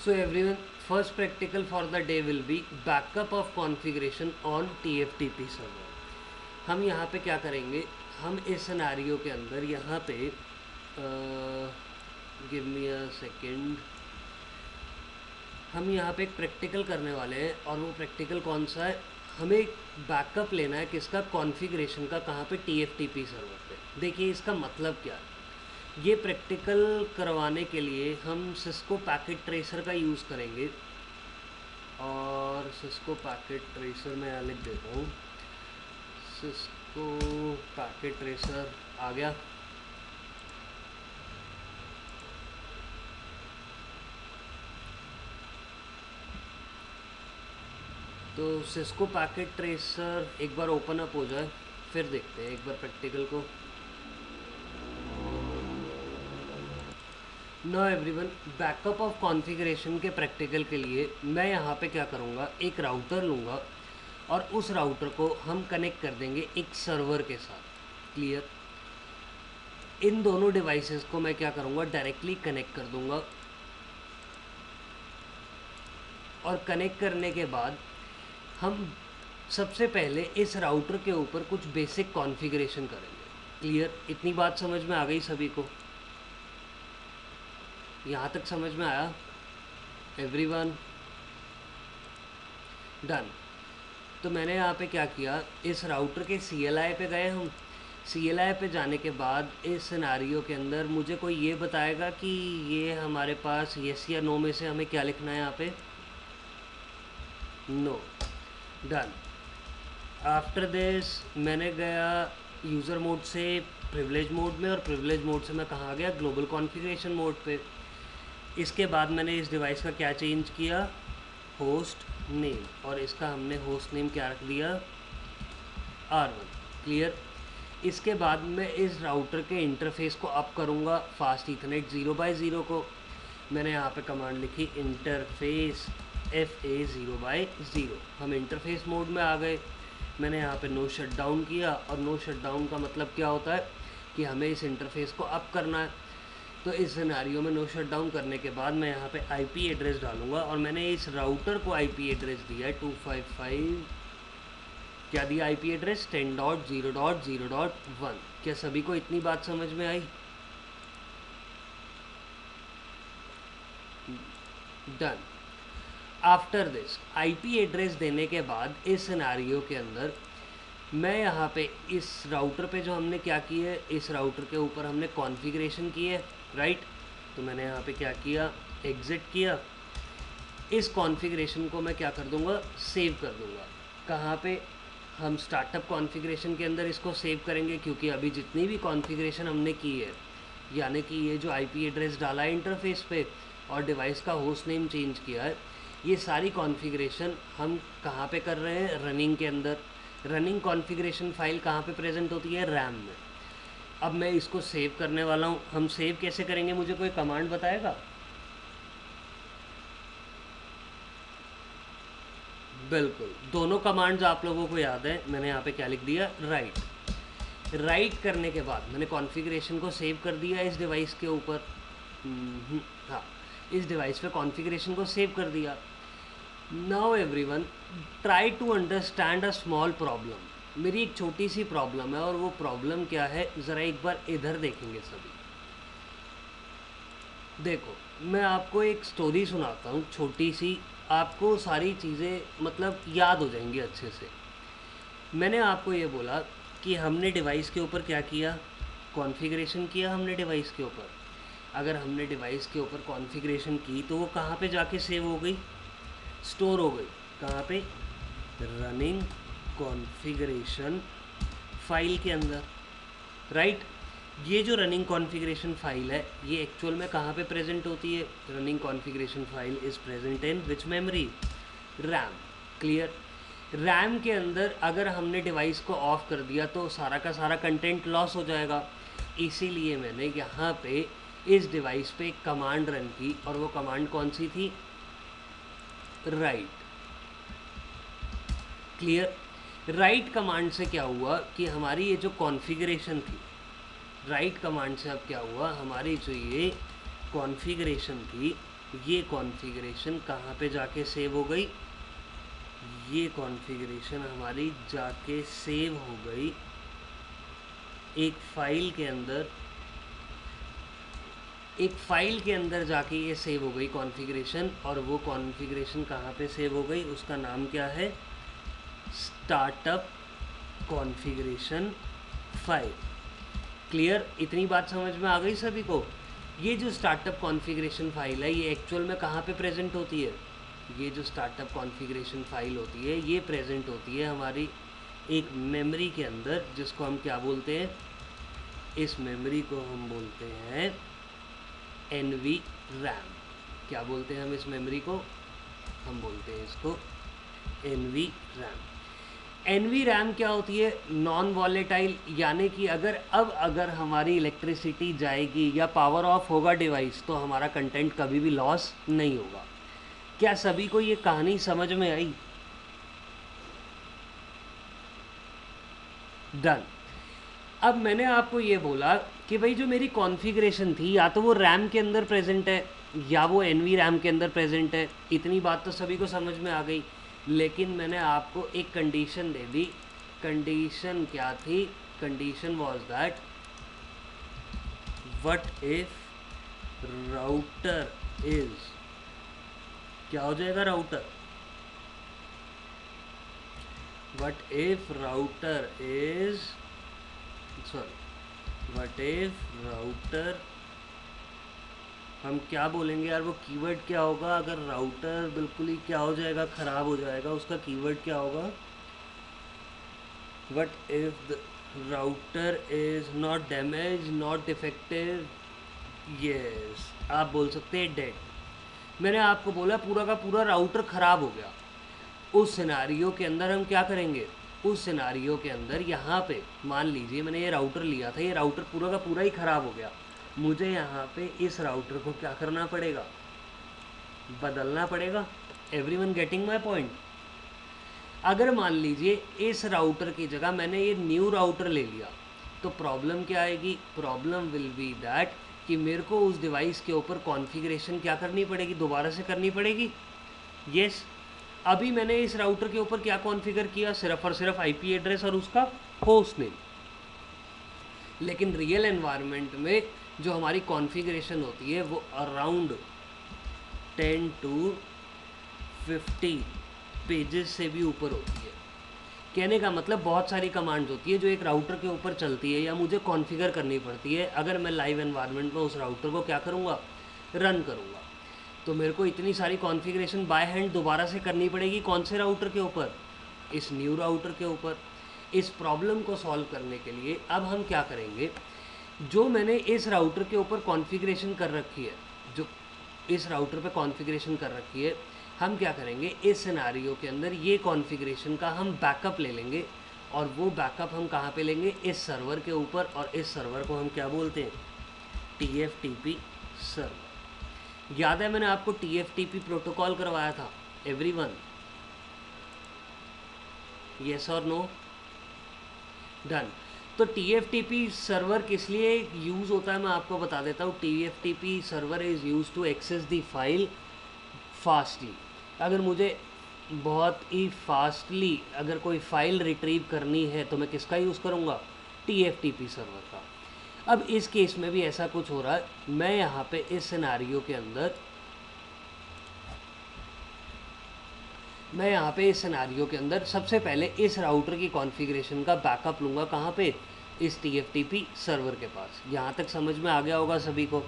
So everyone, first practical for the day will be backup of configuration on TFTP server. हम यहाँ पे क्या करेंगे, हम इस सिनेरियो के अंदर यहाँ पे गिव मी अ सेकेंड, हम यहाँ पे एक प्रैक्टिकल करने वाले हैं और वो प्रैक्टिकल कौन सा है, हमें एक बैकअप लेना है किसका, कॉन्फ़िगरेशन का, कहाँ पे, TFTP सर्वर पे। देखिए इसका मतलब क्या है। ये प्रैक्टिकल करवाने के लिए हम सिस्को पैकेट ट्रेसर का यूज़ करेंगे और सिस्को पैकेट ट्रेसर मैं यहाँ लिख देता हूँ, सिस्को पैकेट ट्रेसर आ गया। तो सिस्को पैकेट ट्रेसर एक बार ओपन अप हो जाए फिर देखते हैं एक बार प्रैक्टिकल को। No everyone, backup of configuration के प्रैक्टिकल के लिए मैं यहाँ पे क्या करूँगा, एक राउटर लूँगा और उस राउटर को हम कनेक्ट कर देंगे एक सर्वर के साथ। क्लियर। इन दोनों डिवाइसेस को मैं क्या करूँगा, डायरेक्टली कनेक्ट कर दूँगा और कनेक्ट करने के बाद हम सबसे पहले इस राउटर के ऊपर कुछ बेसिक कॉन्फ़िगरेशन करेंगे। क्लियर। इतनी बात समझ में आ गई सभी को? यहाँ तक समझ में आया एवरीवन? डन। तो मैंने यहाँ पे क्या किया, इस राउटर के CLI पे गए हम। CLI पे जाने के बाद इस सिनेरियो के अंदर मुझे कोई ये बताएगा कि ये हमारे पास येस या नो में से हमें क्या लिखना है यहाँ पे? नो। डन। आफ्टर दिस मैंने गया यूज़र मोड से प्रिविलेज मोड में और प्रिविलेज मोड से मैं कहाँ गया, ग्लोबल कॉन्फ़िगरेशन मोड पे। इसके बाद मैंने इस डिवाइस का क्या चेंज किया, होस्ट नेम, और इसका हमने होस्ट नेम क्या रख दिया, R1। क्लियर। इसके बाद मैं इस राउटर के इंटरफेस को अप करूँगा फास्ट ईथरनेट 0x0 को। मैंने यहाँ पे कमांड लिखी इंटरफेस FA 0x0। हम इंटरफेस मोड में आ गए। मैंने यहाँ पे नो शट डाउन किया और नो शट डाउन का मतलब क्या होता है कि हमें इस इंटरफेस को अप करना है। तो इस सिनेरियो में नो शट डाउन करने के बाद मैं यहाँ पे IP एड्रेस डालूँगा और मैंने इस राउटर को IP एड्रेस दिया है 255, क्या दिया IP एड्रेस, 10.0.0.1। क्या सभी को इतनी बात समझ में आई? Done. After this IP address देने के बाद इस सिनेरियो के अंदर मैं यहाँ पे इस राउटर पे जो हमने क्या की है, इस राउटर के ऊपर हमने कॉन्फ़िगरेशन की है, राइट। तो मैंने यहाँ पे क्या किया, एग्ज़िट किया। इस कॉन्फ़िगरेशन को मैं क्या कर दूँगा, सेव कर दूँगा। कहाँ पे, हम स्टार्टअप कॉन्फ़िगरेशन के अंदर इसको सेव करेंगे, क्योंकि अभी जितनी भी कॉन्फ़िगरेशन हमने की है, यानी कि ये जो IP एड्रेस डाला है इंटरफेस पे और डिवाइस का होस्ट नेम चेंज किया है, ये सारी कॉन्फ़िगरेशन हम कहाँ पे कर रहे हैं, रनिंग के अंदर। रनिंग कॉन्फ़िगरेशन फाइल कहाँ पे प्रेजेंट होती है, रैम में। अब मैं इसको सेव करने वाला हूँ। हम सेव कैसे करेंगे, मुझे कोई कमांड बताएगा? बिल्कुल, दोनों कमांड्स आप लोगों को याद है। मैंने यहाँ पे क्या लिख दिया, राइट। राइट करने के बाद मैंने कॉन्फ़िगरेशन को सेव कर दिया इस डिवाइस के ऊपर। हाँ, इस डिवाइस पे कॉन्फ़िगरेशन को सेव कर दिया। Now everyone, try to understand a small problem. मेरी एक छोटी सी प्रॉब्लम है और वो प्रॉब्लम क्या है, ज़रा एक बार इधर देखेंगे सभी। देखो, मैं आपको एक स्टोरी सुनाता हूँ छोटी सी, आपको सारी चीज़ें मतलब याद हो जाएंगी अच्छे से। मैंने आपको ये बोला कि हमने डिवाइस के ऊपर क्या किया, कॉन्फ़िगरेशन किया हमने डिवाइस के ऊपर। अगर हमने डिवाइस के ऊपर कॉन्फ़िगरेशन की तो वो कहाँ पे जाके सेव हो गई, स्टोर हो गई। कहाँ पे, रनिंग कॉन्फ़िगरेशन फाइल के अंदर, राइट। ये जो रनिंग कॉन्फ़िगरेशन फाइल है, ये एक्चुअल में कहाँ पे प्रेजेंट होती है, running configuration file is present in which memory, RAM. Clear. RAM के अंदर अगर हमने डिवाइस को ऑफ कर दिया तो सारा का सारा कंटेंट लॉस हो जाएगा। इसीलिए मैंने यहाँ पे इस डिवाइस पे एक कमांड रन की और वो कमांड कौन सी थी, राइट। क्लियर। राइट कमांड से क्या हुआ कि हमारी ये जो कॉन्फ़िगरेशन थी, राइट कमांड से अब क्या हुआ, हमारी जो ये कॉन्फ़िगरेशन थी ये कॉन्फ़िगरेशन कहाँ पे जाके सेव हो गई, ये कॉन्फ़िगरेशन हमारी जाके सेव हो गई एक फ़ाइल के अंदर, एक फ़ाइल के अंदर जाके ये सेव हो गई कॉन्फ़िगरेशन। और वो कॉन्फ़िगरेशन कहाँ पे सेव हो गई, उसका नाम क्या है, स्टार्टअप कॉन्फ़िगरेशन फाइल। क्लियर, इतनी बात समझ में आ गई सभी को। ये जो स्टार्टअप कॉन्फ़िगरेशन फाइल है ये एक्चुअल में कहाँ पे प्रेजेंट होती है, ये जो स्टार्टअप कॉन्फ़िगरेशन फाइल होती है ये प्रेजेंट होती है हमारी एक मेमोरी के अंदर, जिसको हम क्या बोलते हैं, इस मेमोरी को हम बोलते हैं NV RAM। क्या बोलते हैं हम इस मेमोरी को, हम बोलते हैं इसको NV RAM। NV RAM क्या होती है, नॉन वॉलेटाइल, यानी कि अगर हमारी इलेक्ट्रिसिटी जाएगी या पावर ऑफ होगा डिवाइस तो हमारा कंटेंट कभी भी लॉस नहीं होगा। क्या सभी को ये कहानी समझ में आई? डन। अब मैंने आपको ये बोला कि भाई जो मेरी कॉन्फ़िगरेशन थी या तो वो रैम के अंदर प्रेजेंट है या वो NV RAM के अंदर प्रेजेंट है, इतनी बात तो सभी को समझ में आ गई। लेकिन मैंने आपको एक कंडीशन दे दी। कंडीशन क्या थी, condition was that what if router is, क्या हो जाएगा router, what if router is, sorry, what if router, हम क्या बोलेंगे यार, वो कीवर्ड क्या होगा अगर राउटर बिल्कुल ही क्या हो जाएगा, ख़राब हो जाएगा, उसका कीवर्ड क्या होगा, what if the router is not damage, not defective, yes, आप बोल सकते हैं डेड। मैंने आपको बोला पूरा का पूरा राउटर ख़राब हो गया, उस सिनारियो के अंदर हम क्या करेंगे, उस सिनारियो के अंदर यहाँ पे मान लीजिए मैंने ये राउटर लिया था, ये राउटर पूरा का पूरा ही ख़राब हो गया, मुझे यहाँ पे इस राउटर को क्या करना पड़ेगा, बदलना पड़ेगा। Everyone getting my point? अगर मान लीजिए इस राउटर की जगह मैंने ये न्यू राउटर ले लिया तो प्रॉब्लम क्या आएगी, प्रॉब्लम विल बी दैट कि मेरे को उस डिवाइस के ऊपर कॉन्फ़िगरेशन क्या करनी पड़ेगी, दोबारा से करनी पड़ेगी। यस, अभी मैंने इस राउटर के ऊपर क्या कॉन्फ़िगर किया, सिर्फ और सिर्फ IP एड्रेस और उसका होस्ट नेम। लेकिन रियल एनवायरनमेंट में जो हमारी कॉन्फ़िगरेशन होती है वो अराउंड 10 to 50 पेजेस से भी ऊपर होती है। कहने का मतलब बहुत सारी कमांड्स होती है जो एक राउटर के ऊपर चलती है या मुझे कॉन्फ़िगर करनी पड़ती है अगर मैं लाइव एनवायरनमेंट में उस राउटर को क्या करूँगा, रन करूँगा। तो मेरे को इतनी सारी कॉन्फ़िगरेशन बाय हैंड दोबारा से करनी पड़ेगी, कौन से राउटर के ऊपर, इस न्यू राउटर के ऊपर। इस प्रॉब्लम को सॉल्व करने के लिए अब हम क्या करेंगे, जो मैंने इस राउटर के ऊपर कॉन्फ़िगरेशन कर रखी है, जो इस राउटर पे कॉन्फ़िगरेशन कर रखी है, हम क्या करेंगे, इस सिनारियो के अंदर ये कॉन्फ़िगरेशन का हम बैकअप ले लेंगे और वो बैकअप हम कहाँ पे लेंगे, इस सर्वर के ऊपर, और इस सर्वर को हम क्या बोलते हैं, TFTP सर्वर। याद है मैंने आपको TFTP प्रोटोकॉल करवाया था एवरीवन, यस और नो? डन। तो TFTP सर्वर किस लिए यूज़ होता है मैं आपको बता देता हूँ। TFTP server is use to access the file fastly. अगर मुझे बहुत ही फास्टली अगर कोई फ़ाइल रिट्रीव करनी है तो मैं किसका यूज़ करूँगा, TFTP सर्वर का। अब इस केस में भी ऐसा कुछ हो रहा है, मैं यहाँ पे इस सिनारियो के अंदर, मैं यहाँ पे इस सिनारियो के अंदर सबसे पहले इस राउटर की कॉन्फ़िगरेशन का बैकअप लूँगा, कहाँ पे, इस TFTP सर्वर के पास। यहाँ तक समझ में आ गया होगा सभी को,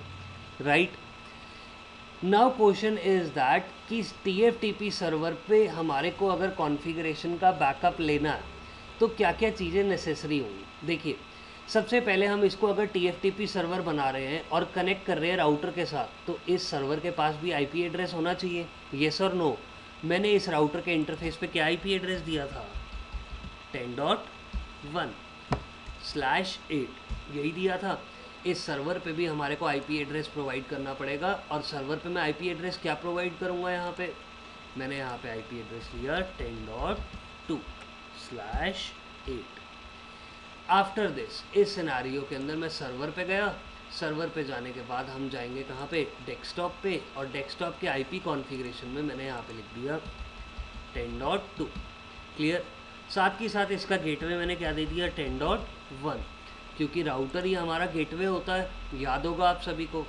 right? Now question is that कि TFTP सर्वर पे हमारे को अगर कॉन्फ़िगरेशन का बैकअप लेना है तो क्या क्या चीज़ें नेसेसरी होंगी। देखिए, सबसे पहले हम इसको अगर TFTP सर्वर बना रहे हैं और कनेक्ट कर रहे हैं राउटर के साथ तो इस सर्वर के पास भी IP एड्रेस होना चाहिए, येस और नो? मैंने इस राउटर के इंटरफेस पे क्या IP एड्रेस दिया था, 10.1/8 यही दिया था। इस सर्वर पे भी हमारे को IP एड्रेस प्रोवाइड करना पड़ेगा और सर्वर पे मैं IP एड्रेस क्या प्रोवाइड करूँगा, यहाँ पे मैंने यहाँ पे IP एड्रेस लिया 10.2/8। आफ्टर दिस, इस सिनारियो के अंदर मैं सर्वर पे गया, सर्वर पे जाने के बाद हम जाएंगे कहाँ पे, डेस्कटॉप पे, और डेस्कटॉप के आईपी कॉन्फ़िगरेशन में मैंने यहाँ पे लिख दिया 10.2। क्लियर। साथ ही साथ इसका गेटवे मैंने क्या दे दिया, 10.1, क्योंकि राउटर ही हमारा गेटवे होता है, याद होगा आप सभी को।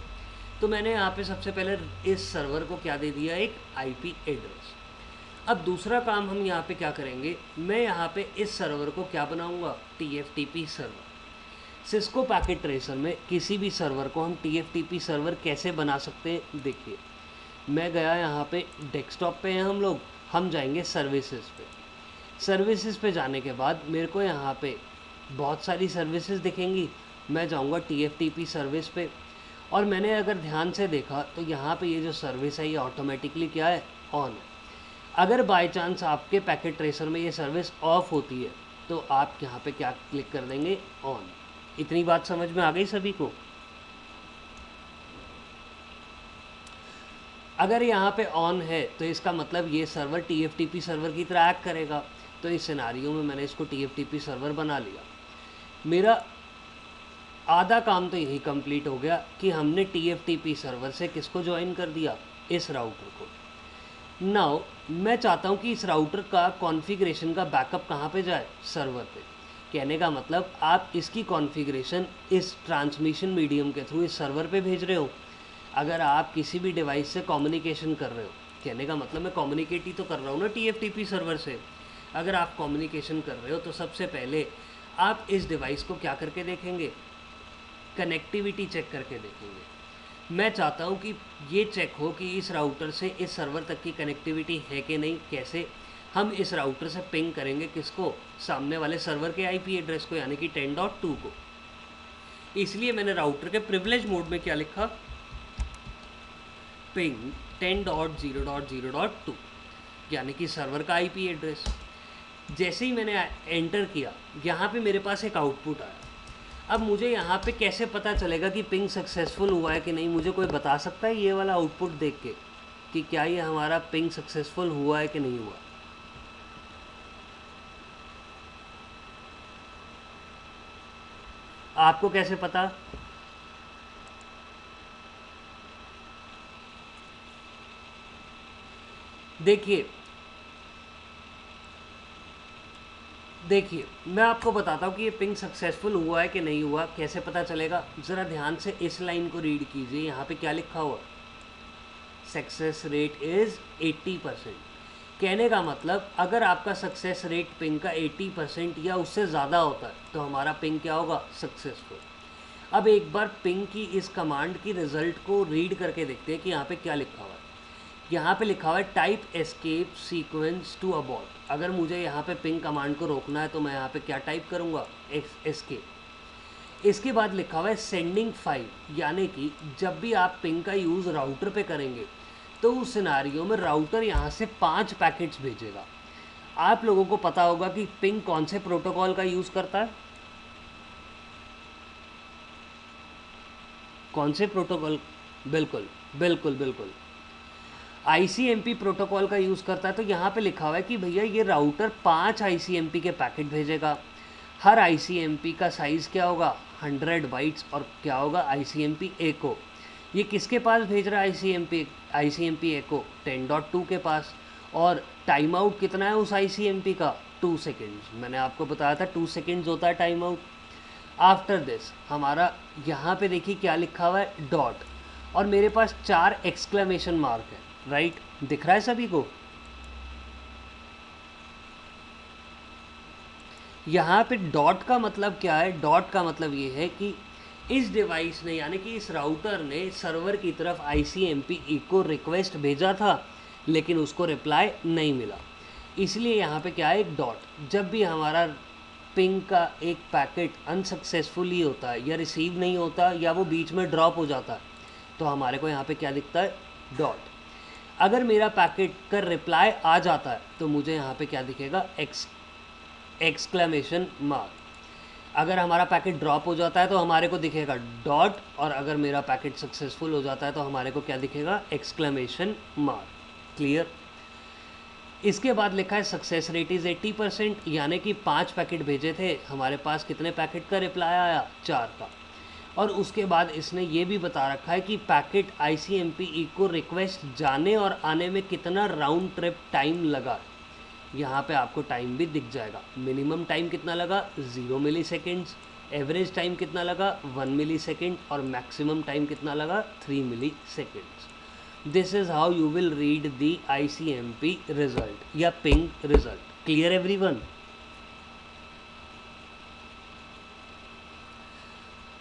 तो मैंने यहाँ पे सबसे पहले इस सर्वर को क्या दे दिया, एक आईपी एड्रेस। अब दूसरा काम हम यहाँ पे क्या करेंगे, मैं यहाँ पे इस सर्वर को क्या बनाऊँगा, TFTP server. Cisco packet tracer में किसी भी सर्वर को हम TFTP सर्वर कैसे बना सकते हैं, देखिए मैं गया यहाँ पे, डेस्कटॉप पे हैं हम जाएंगे सर्विसेज पे। सर्विसेज पे जाने के बाद मेरे को यहाँ पे बहुत सारी सर्विसेज दिखेंगी, मैं जाऊँगा TFTP सर्विस पे, और मैंने अगर ध्यान से देखा तो यहाँ पे ये जो सर्विस है ये ऑटोमेटिकली क्या है, ऑन है। अगर बाय चांस आपके पैकेट ट्रेसर में ये सर्विस ऑफ होती है तो आप यहाँ पे क्या क्लिक कर देंगे, ऑन। इतनी बात समझ में आ गई सभी को। अगर यहाँ पे ऑन है तो इसका मतलब ये सर्वर TFTP सर्वर की तरह एक्ट करेगा। तो इस सिनारियो में मैंने इसको TFTP सर्वर बना लिया। मेरा आधा काम तो यही कंप्लीट हो गया कि हमने TFTP सर्वर से किसको ज्वाइन कर दिया, इस राउटर को। नाउ मैं चाहता हूँ कि इस राउटर का कॉन्फ़िगरेशन का बैकअप कहाँ पे जाए, सर्वर पे। कहने का मतलब आप इसकी कॉन्फ़िगरेशन इस ट्रांसमिशन मीडियम के थ्रू इस सर्वर पे भेज रहे हो। अगर आप किसी भी डिवाइस से कम्युनिकेशन कर रहे हो, कहने का मतलब मैं कम्युनिकेट ही तो कर रहा हूँ ना TFTP सर्वर से। अगर आप कम्युनिकेशन कर रहे हो तो सबसे पहले आप इस डिवाइस को क्या करके देखेंगे, कनेक्टिविटी चेक करके देखेंगे। मैं चाहता हूँ कि ये चेक हो कि इस राउटर से इस सर्वर तक की कनेक्टिविटी है कि नहीं। कैसे, हम इस राउटर से पिंग करेंगे किसको, सामने वाले सर्वर के आईपी एड्रेस को, यानी कि 10.2 को। इसलिए मैंने राउटर के प्रिविलेज मोड में क्या लिखा, पिंग 10.0.0.2, यानी कि सर्वर का आईपी एड्रेस। जैसे ही मैंने एंटर किया, यहाँ पे मेरे पास एक आउटपुट आया। अब मुझे यहाँ पे कैसे पता चलेगा कि पिंग सक्सेसफुल हुआ है कि नहीं, मुझे कोई बता सकता है ये वाला आउटपुट देख के कि क्या ये हमारा पिंग सक्सेसफुल हुआ है कि नहीं हुआ। आपको कैसे पता, देखिए मैं आपको बताता हूँ कि ये पिंग सक्सेसफुल हुआ है कि नहीं हुआ, कैसे पता चलेगा। ज़रा ध्यान से इस लाइन को रीड कीजिए, यहाँ पे क्या लिखा हुआ, सक्सेस रेट इज़ 80%। कहने का मतलब अगर आपका सक्सेस रेट पिंग का 80% या उससे ज़्यादा होता है तो हमारा पिंग क्या होगा, सक्सेसफुल। अब एक बार पिंग की इस कमांड की रिज़ल्ट को रीड करके देखते हैं कि यहाँ पे क्या लिखा हुआ है। यहाँ पे लिखा हुआ है type escape sequence to abort. अगर मुझे यहाँ पे पिंग कमांड को रोकना है तो मैं यहाँ पे क्या टाइप करूँगा, एस्केप। इसके बाद लिखा हुआ है सेंडिंग 5, यानी कि जब भी आप पिंग का यूज़ राउटर पे करेंगे तो उस सिनारियो में राउटर यहाँ से 5 पैकेट्स भेजेगा। आप लोगों को पता होगा कि पिंग कौन से प्रोटोकॉल का यूज़ करता है, कौन से प्रोटोकॉल, बिल्कुल बिल्कुल बिल्कुल ICMP प्रोटोकॉल का यूज़ करता है। तो यहाँ पे लिखा हुआ है कि भैया ये राउटर 5 ICMP के पैकेट भेजेगा। हर ICMP का साइज़ क्या होगा, 100 बाइट्स, और क्या होगा, ICMP एको। ये किसके पास भेज रहा है, ICMP एको 10.2 के पास। और टाइम आउट कितना है उस ICMP का, 2 सेकेंड्स। मैंने आपको बताया था 2 सेकेंड्स होता है टाइम आउट। आफ्टर दिस हमारा यहाँ पे देखिए क्या लिखा हुआ है, डॉट, और मेरे पास 4 एक्सक्लेमेशन मार्क है, राइट, दिख रहा है सभी को। यहाँ पे डॉट का मतलब क्या है, डॉट का मतलब ये है कि इस डिवाइस ने, यानी कि इस राउटर ने सर्वर की तरफ ICMP एको रिक्वेस्ट भेजा था लेकिन उसको रिप्लाई नहीं मिला, इसलिए यहाँ पे क्या है, एक डॉट। जब भी हमारा पिंग का एक पैकेट अनसक्सेसफुली होता है या रिसीव नहीं होता या वो बीच में ड्रॉप हो जाता है तो हमारे को यहाँ पे क्या दिखता है, डॉट। अगर मेरा पैकेट का रिप्लाई आ जाता है तो मुझे यहाँ पे क्या दिखेगा, एक्सक्लेमेशन मार्क। अगर हमारा पैकेट ड्रॉप हो जाता है तो हमारे को दिखेगा डॉट, और अगर मेरा पैकेट सक्सेसफुल हो जाता है तो हमारे को क्या दिखेगा, एक्सक्लेमेशन मार्क। क्लियर। इसके बाद लिखा है सक्सेस रेट इज़ 80%, यानी कि 5 पैकेट भेजे थे, हमारे पास कितने पैकेट का रिप्लाई आया, 4 का। और उसके बाद इसने ये भी बता रखा है कि पैकेट ICMP इको रिक्वेस्ट जाने और आने में कितना राउंड ट्रिप टाइम लगा। यहाँ पे आपको टाइम भी दिख जाएगा। मिनिमम टाइम कितना लगा 0 मिली सेकेंड्स, एवरेज टाइम कितना लगा 1 मिली सेकेंड और मैक्सिमम टाइम कितना लगा 3 milliseconds. This is how you will read the ICMP result या पिंग रिजल्ट। Clear everyone?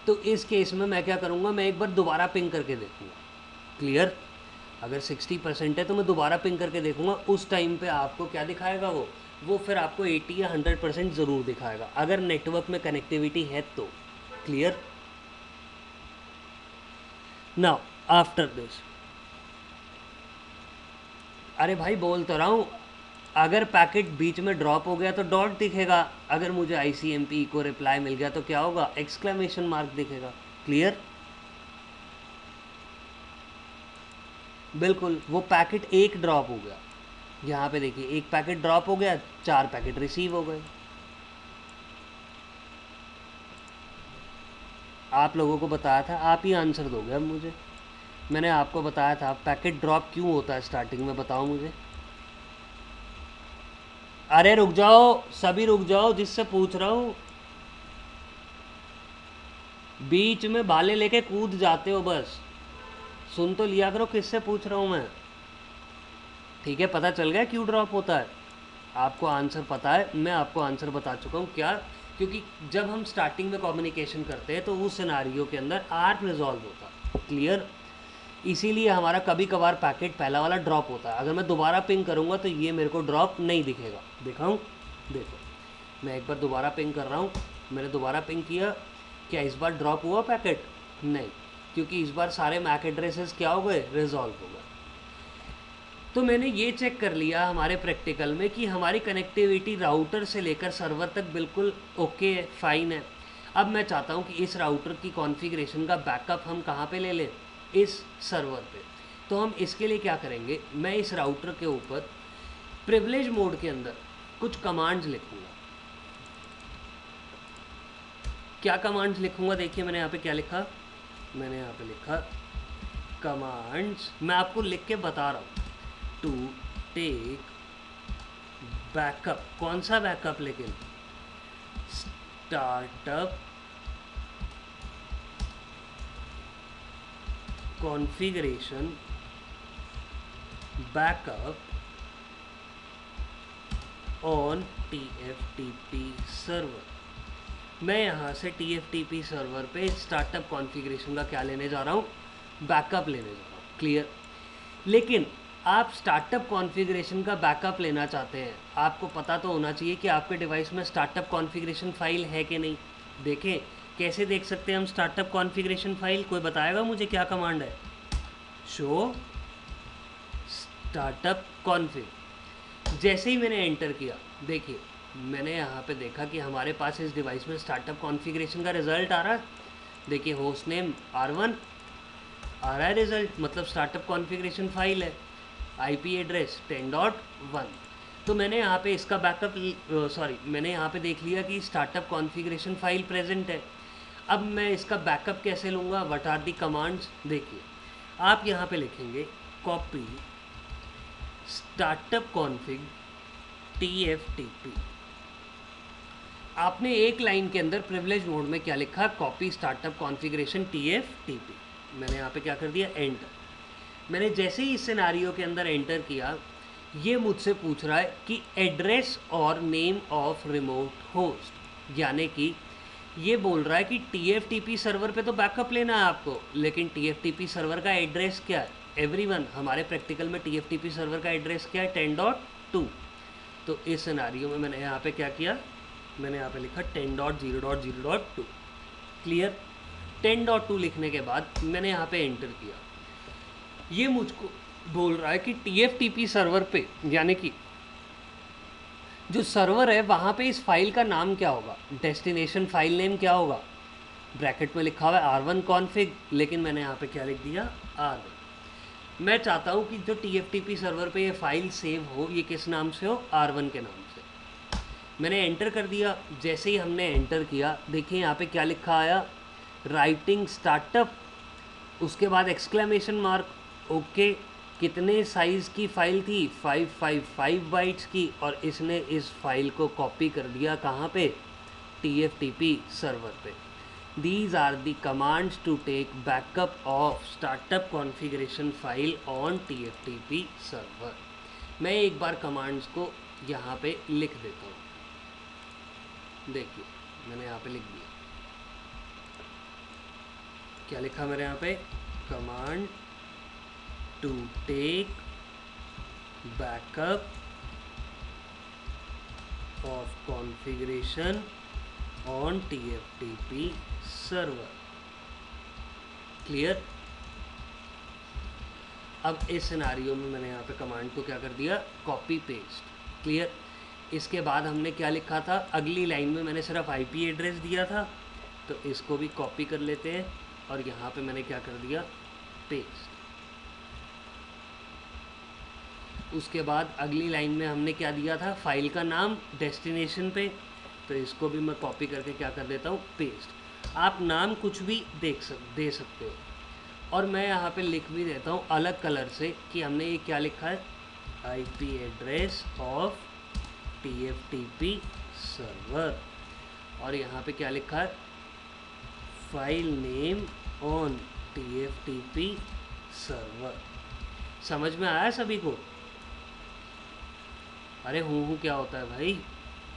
तो इस केस में मैं क्या करूँगा, मैं एक बार दोबारा पिंग करके देखूँगा। क्लियर? अगर 60% है तो मैं दोबारा पिंग करके देखूँगा। उस टाइम पे आपको क्या दिखाएगा वो फिर आपको 80 या 100% ज़रूर दिखाएगा अगर नेटवर्क में कनेक्टिविटी है तो। क्लियर? नाउ आफ्टर दिस, अरे भाई बोल तो रहा हूँ, अगर पैकेट बीच में ड्रॉप हो गया तो डॉट दिखेगा, अगर मुझे ICMP को रिप्लाई मिल गया तो क्या होगा, एक्सक्लेमेशन मार्क दिखेगा। क्लियर? बिल्कुल, वो पैकेट एक ड्रॉप हो गया, यहाँ पे देखिए एक पैकेट ड्रॉप हो गया, 4 पैकेट रिसीव हो गए। आप लोगों को बताया था, आप ही आंसर दोगे अब मुझे। मैंने आपको बताया था पैकेट ड्रॉप क्यों होता है स्टार्टिंग में, बताओ मुझे। अरे रुक जाओ, सभी रुक जाओ, जिससे पूछ रहा हूँ। बीच में भाले लेके कूद जाते हो, बस सुन तो लिया करो किससे पूछ रहा हूँ मैं। ठीक है, पता चल गया क्यों ड्रॉप होता है, आपको आंसर पता है, मैं आपको आंसर बता चुका हूँ। क्या? क्योंकि जब हम स्टार्टिंग में कम्युनिकेशन करते हैं तो उस सिनारियो के अंदर आर्क रिजॉल्व होता है। क्लियर? इसीलिए हमारा कभी कभार पैकेट पहला वाला ड्रॉप होता है। अगर मैं दोबारा पिंग करूँगा तो ये मेरे को ड्रॉप नहीं दिखेगा। दिखाऊँ? देखो, मैं एक बार दोबारा पिंग कर रहा हूँ, मैंने दोबारा पिंग किया, क्या इस बार ड्रॉप हुआ पैकेट? नहीं, क्योंकि इस बार सारे मैक एड्रेसेस क्या हो गए, रिजॉल्व हो गए। तो मैंने ये चेक कर लिया हमारे प्रैक्टिकल में कि हमारी कनेक्टिविटी राउटर से लेकर सर्वर तक बिल्कुल ओके है, फाइन है। अब मैं चाहता हूँ कि इस राउटर की कॉन्फ़िगरेशन का बैकअप हम कहाँ पे ले लें, इस सर्वर पे। तो हम इसके लिए क्या करेंगे, मैं इस राउटर के ऊपर प्रिविलेज मोड के अंदर कुछ कमांड्स लिखूँगा। क्या कमांड्स लिखूँगा, देखिए मैंने यहाँ पे क्या लिखा, मैंने यहाँ पे लिखा कमांड्स, मैं आपको लिख के बता रहा हूँ। टू टेक बैकअप, कौन सा बैकअप, लेकिन startup configuration backup on TFTP server. मैं यहाँ से TFTP सर्वर पे स्टार्टअप कॉन्फ़िगरेशन का क्या लेने जा रहा हूँ, बैकअप लेने जा रहा हूँ। क्लियर? लेकिन आप स्टार्टअप कॉन्फ़िगरेशन का बैकअप लेना चाहते हैं, आपको पता तो होना चाहिए कि आपके डिवाइस में स्टार्टअप कॉन्फ़िगरेशन फ़ाइल है कि नहीं। देखें, कैसे देख सकते हैं हम स्टार्टअप कॉन्फ़िगरेशन फ़ाइल, कोई बताएगा मुझे क्या कमांड है? Show startup config. जैसे ही मैंने एंटर किया, देखिए मैंने यहाँ पे देखा कि हमारे पास इस डिवाइस में स्टार्टअप कॉन्फ़िगरेशन का रिज़ल्ट आ रहा है। देखिए होस्ट नेम R1 आ रहा है रिज़ल्ट, मतलब स्टार्टअप कॉन्फ़िगरेशन फ़ाइल है। IP address 10.1। तो मैंने यहाँ पे इसका बैकअप मैंने यहाँ पे देख लिया कि स्टार्टअप कॉन्फ़िगरेशन फ़ाइल प्रेजेंट है। अब मैं इसका बैकअप कैसे लूँगा, व्हाट आर दी कमांड्स। देखिए आप यहाँ पे लिखेंगे कॉपी स्टार्टअप कॉन्फ़िग TFTP। आपने एक लाइन के अंदर प्रिविलेज मोड में क्या लिखा, कॉपी स्टार्टअप कॉन्फ़िगरेशन TFTP। मैंने यहाँ पे क्या कर दिया, एंटर। मैंने जैसे ही इस सिनारियो के अंदर एंटर किया, ये मुझसे पूछ रहा है कि एड्रेस और नेम ऑफ रिमोट होस्ट, यानी कि ये बोल रहा है कि TFTP सर्वर पे तो बैकअप लेना है आपको, लेकिन TFTP सर्वर का एड्रेस क्या है। एवरीवन, हमारे प्रैक्टिकल में TFTP सर्वर का एड्रेस क्या है, 10.2। तो इस सिनारियो में मैंने यहाँ पे क्या किया, मैंने यहाँ पे लिखा 10.0.0.2। क्लियर? 10.2 लिखने के बाद मैंने यहाँ पे एंटर किया। ये मुझको बोल रहा है कि TFTP सर्वर पे, यानी कि जो सर्वर है वहाँ पे इस फाइल का नाम क्या होगा, डेस्टिनेशन फाइल नेम क्या होगा। ब्रैकेट में लिखा हुआ है R1 कॉन्फ़िग, लेकिन मैंने यहाँ पे क्या लिख दिया, R1। मैं चाहता हूँ कि जो TFTP सर्वर पे ये फाइल सेव हो, ये किस नाम से हो, R1 के नाम से। मैंने एंटर कर दिया। जैसे ही हमने एंटर किया, देखिए यहाँ पे क्या लिखा आया, राइटिंग स्टार्टअप, उसके बाद एक्सक्लेमेशन मार्क, ओके। कितने साइज़ की फ़ाइल थी? 555 बाइट्स की, और इसने इस फाइल को कॉपी कर दिया कहाँ पे? TFTP सर्वर पे। These are the commands to take backup of startup configuration file on TFTP server। मैं एक बार कमांड्स को यहाँ पे लिख देता हूँ। देखिए मैंने यहाँ पे लिख दिया। क्या लिखा मेरे यहाँ पे? Command to take backup of configuration on TFTP server. Clear? अब इस सिनारियो में मैंने यहाँ पे कमांड को क्या कर दिया? Copy paste. क्लियर? इसके बाद हमने क्या लिखा था? अगली लाइन में मैंने सिर्फ IP एड्रेस दिया था, तो इसको भी कॉपी कर लेते हैं और यहाँ पे मैंने क्या कर दिया? पेस्ट। उसके बाद अगली लाइन में हमने क्या दिया था? फाइल का नाम डेस्टिनेशन पे, तो इसको भी मैं कॉपी करके क्या कर देता हूँ? पेस्ट। आप नाम कुछ भी दे सकते हो, और मैं यहाँ पे लिख भी देता हूँ अलग कलर से कि हमने ये क्या लिखा है? IP address of TFTP server, और यहाँ पे क्या लिखा है? File name on TFTP server. समझ में आया सभी को? अरे हूँ क्या होता है भाई?